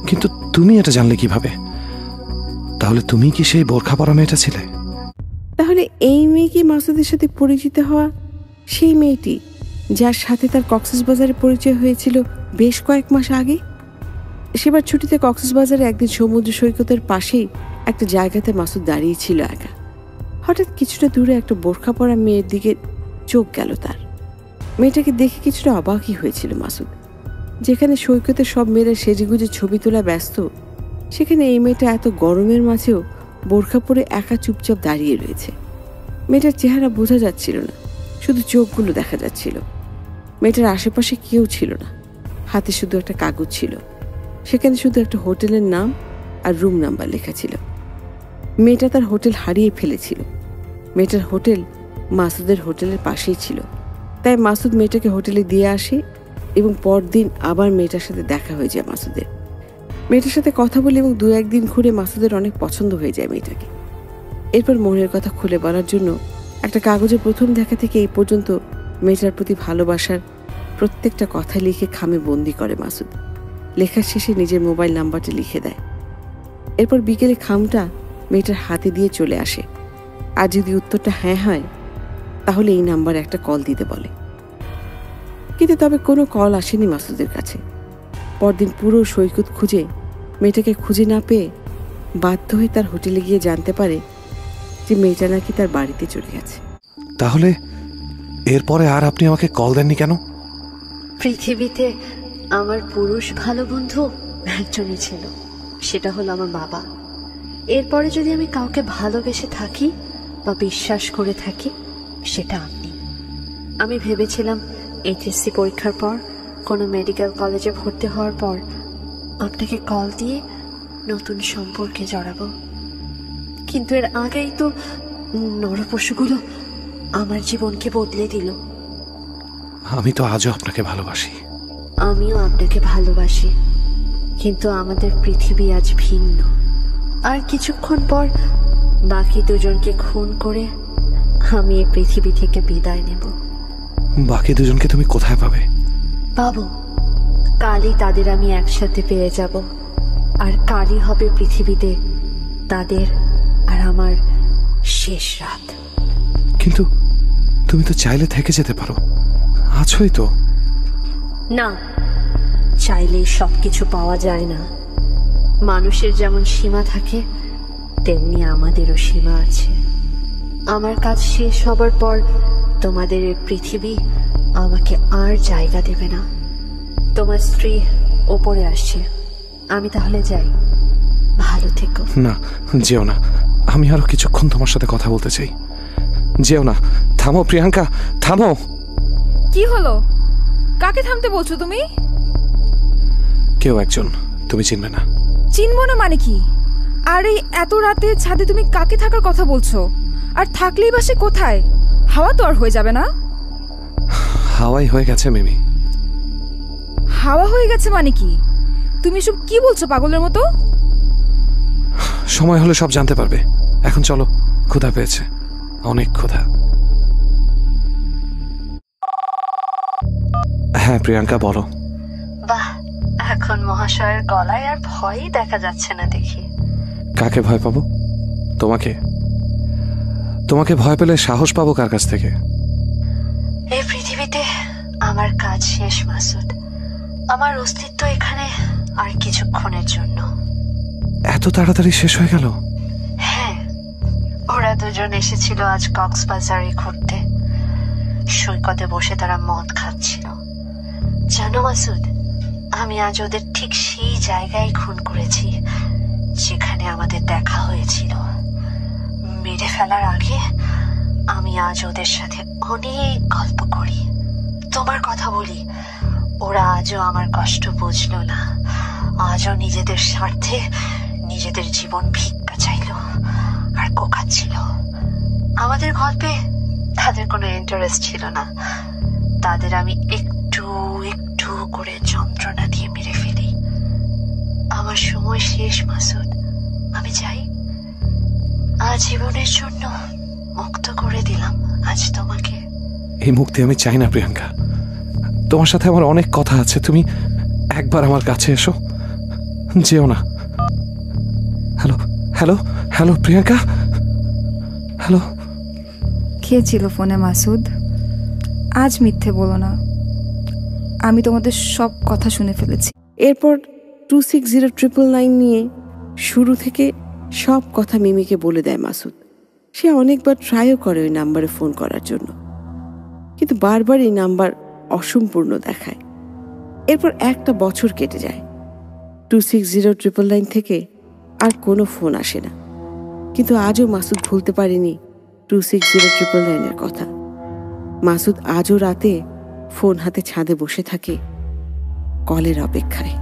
Speaker 3: কিন্তু তুমি এটা জানলে কিভাবে? তাহলে তুমি কি সেই বোরখা পরা মেয়েটা ছিলে?
Speaker 1: তাহলে এই মেয়ে কি মাসুদের সাথে পরিচিত হওয়া সেই মেয়েটি যার সাথে তার কক্সবাজারে পরিচয় হয়েছিল বেশ কয়েক মাস আগে? সেবার ছুটিতে কক্সবাজারে একদিন সমুদ্র সৈকতের পাশেই একটা জায়গাতে মাসুদ দাঁড়িয়েছিল একা। হঠাৎ কিছুটা দূরে একটা বোরখা পরা মেয়ের দিকে চোখ গেল তার। মেয়েটাকে দেখে কিছুটা অবাকই হয়েছিল মাসুদ। যেখানে সৈকতের সব মেয়েরা সেজেগুজে ছবি তোলা ব্যস্ত, সেখানে এই মেয়েটা এত গরমের মাঝেও বোরখা পরে একা চুপচাপ দাঁড়িয়ে রয়েছে। মেয়েটার চেহারা বোঝা যাচ্ছিল না, শুধু চোখগুলো দেখা যাচ্ছিল। মেয়েটার আশেপাশে কেউ ছিল না, হাতে শুধু একটা কাগজ ছিল। সেখানে শুধু একটা হোটেলের নাম আর রুম নাম্বার লেখা ছিল। মেয়েটা তার হোটেল হারিয়ে ফেলেছিল। মেয়েটার হোটেল মাসুদের হোটেলের পাশেই ছিল, তাই মাসুদ মেয়েটাকে হোটেলে দিয়ে আসে এবং পরদিন আবার মেয়েটার সাথে দেখা হয়ে যায় মাসুদের। মেয়েটার সাথে কথা বলে এবং 2-1 দিন ঘুরে মাসুদের অনেক পছন্দ হয়ে যায় মেয়েটাকে। এরপর মনের কথা খুলে বলার জন্য একটা কাগজে প্রথম দেখা থেকে এই পর্যন্ত মেয়েটার প্রতি ভালোবাসার প্রত্যেকটা কথা লিখে খামে বন্দি করে মাসুদ। লেখার শেষে নিজের মোবাইল নাম্বারটি লিখে দেয়। এরপর বিকেলে খামটা মেয়েটার হাতে দিয়ে চলে আসে। আর যদি উত্তরটা হ্যাঁ হয় তাহলে এই নাম্বারে একটা কল দিতে বলে। কিন্তু তবে কোনো কল আসেনি মাসুদের কাছে। পরদিন পুরো সৈকত খুঁজে মেয়েটাকে খুঁজে না পেয়ে বাধ্য হয়ে তার হোটেলে গিয়ে জানতে পারে যে মেয়েটা নাকি তার বাড়িতে চলে গেছে।
Speaker 3: তাহলে এরপরে আর আপনি আমাকে কল দেননি কেন?
Speaker 2: পৃথিবীতে আমার পুরুষ ভালো বন্ধু একজনই ছিল, সেটা হলো আমার বাবা। এরপরে যদি আমি কাউকে ভালোবেসে থাকি বা বিশ্বাস করে থাকি, সেটা আপনি। আমি ভেবেছিলাম এইচএসসি পরীক্ষার পর কোনো মেডিকেল কলেজে ভর্তি হওয়ার পর আপনাকে কল দিয়ে নতুন সম্পর্কে জড়াবো, কিন্তু এর আগেই তো নরপশুগুলো আমার জীবনকে বদলে দিল।
Speaker 3: আমি তো আজও আপনাকে ভালোবাসি।
Speaker 2: আমিও আপনাকে ভালোবাসি, কিন্তু আমাদের পৃথিবী আজ ভিন্ন। আর কিছুক্ষণ পর বাকি দুজনকে খুন করে আমি এই পৃথিবী থেকে বিদায় নেব।
Speaker 3: বাকি দুজনকে তুমি কোথায় পাবে?
Speaker 2: পাবো, কালই তাদের আমি একসাথে পেয়ে যাব। আর কালই হবে পৃথিবীতে তাদের আর আমার শেষ রাত।
Speaker 3: কিন্তু তুমি তো চাইলে থেকে যেতে পারো, আছোই তো।
Speaker 2: না, চাইলেই সবকিছু পাওয়া যায় না। মানুষের যেমন সীমা থাকে, তেমনি আমাদেরও সীমা আছে। আমার কাজ শেষ হবার পর তোমাদের এই পৃথিবী আমাকে আর জায়গা দেবে না। তোমার স্ত্রী ওপরে আসছে, আমি তাহলে যাই। ভালো থেকো।
Speaker 3: না, যেও না, আমি আরো কিছুক্ষণ তোমার সাথে কথা বলতে চাই। যেও না, থামো প্রিয়াঙ্কা, থামো।
Speaker 4: কি হলো? কাকে থামতে বলছো তুমি?
Speaker 3: কেউ একজন, তুমি চিনবে না।
Speaker 4: চিনবো না মানে কি? আর এই এত রাতে ছাদে তুমি কাকে থাকার কথা বলছো? আর থাকলেই বা সে কোথায়? হাওয়া তো আর হয়ে যাবে না?
Speaker 3: হাওয়াই হয়ে গেছে মিমি।
Speaker 4: হাওয়া হয়ে গেছে মানে কি? তুমি সব কি বলছো পাগলের মতো?
Speaker 3: সময় হলে সব জানতে পারবে। এখন চলো, ক্ষুধা পেয়েছে, অনেক ক্ষুধা। হ্যাঁ প্রিয়াঙ্কা, বলো।
Speaker 2: বাহ, এখন মহাশয়ের গলায় আর ভয়ই দেখা যাচ্ছে না দেখি।
Speaker 3: কাকে ভয় পাবো? তোমাকে। তোমাকে ভয় পেলে সাহস পাবো কার কাছ থেকে?
Speaker 2: এই পৃথিবীতে আমার কাজ শেষ মাসুদ। আমার অস্তিত্ব এখানে আর কিছুক্ষণের জন্য।
Speaker 3: এত তাড়াতাড়ি শেষ হয়ে গেল?
Speaker 2: হ্যাঁ, ওরা দুজন এসেছিল আজ কক্সবাজারে ঘুরতে। সৈকতে বসে তারা মদ খাচ্ছিল। জানো মাসুদ, আমি আজ ওদের ঠিক সেই জায়গায় খুন করেছি যেখানে আমাদের দেখা হয়েছিল। মেরে ফেলার আগে আমি আজ ওদের সাথে অনেক গল্প করি। তোমার কথা বলি, ওরা আজও আমার কষ্ট বুঝলো না। আজও নিজেদের স্বার্থে নিজেদের জীবন ভিক্ষা চাইল আর কোকাচ্ছিল। আমাদের গল্পে তাদের কোনো ইন্টারেস্ট ছিল না। তাদের আমি একটু একটু করে যন্ত্রণা দিয়ে মেরে ফেলি। আমার সময় শেষ মাসুদ, আমি চাই আজীবনের জন্য মুক্ত করে দিলাম আজ তোমাকে।
Speaker 3: এই মুক্তি আমি চাই না প্রিয়াঙ্কা। তোমার সাথে আমার অনেক কথা আছে, তুমি একবার আমার কাছে এসো, যেও না। Hello hello hello Priyanka, hello.
Speaker 4: কে ছিল ফোনে মাসুদ? আজ মিথ্যে বলো না, আমি তোমাদের সব কথা শুনে ফেলেছি।
Speaker 1: এরপর 260999 নিয়ে শুরু থেকে সব কথা মিমিকে বলে দেয় মাসুদ। সে অনেকবার ট্রাইও করে ওই নাম্বারে ফোন করার জন্য, কিন্তু বারবার এই নাম্বার অসম্পূর্ণ দেখায়। এরপর একটা বছর কেটে যায়। 260999 থেকে আর কোনো ফোন আসে না, কিন্তু আজও মাসুদ ভুলতে পারেনি 260999 কথা। মাসুদ আজও রাতে ফোন হাতে ছাদে বসে থাকে কলের অপেক্ষায়।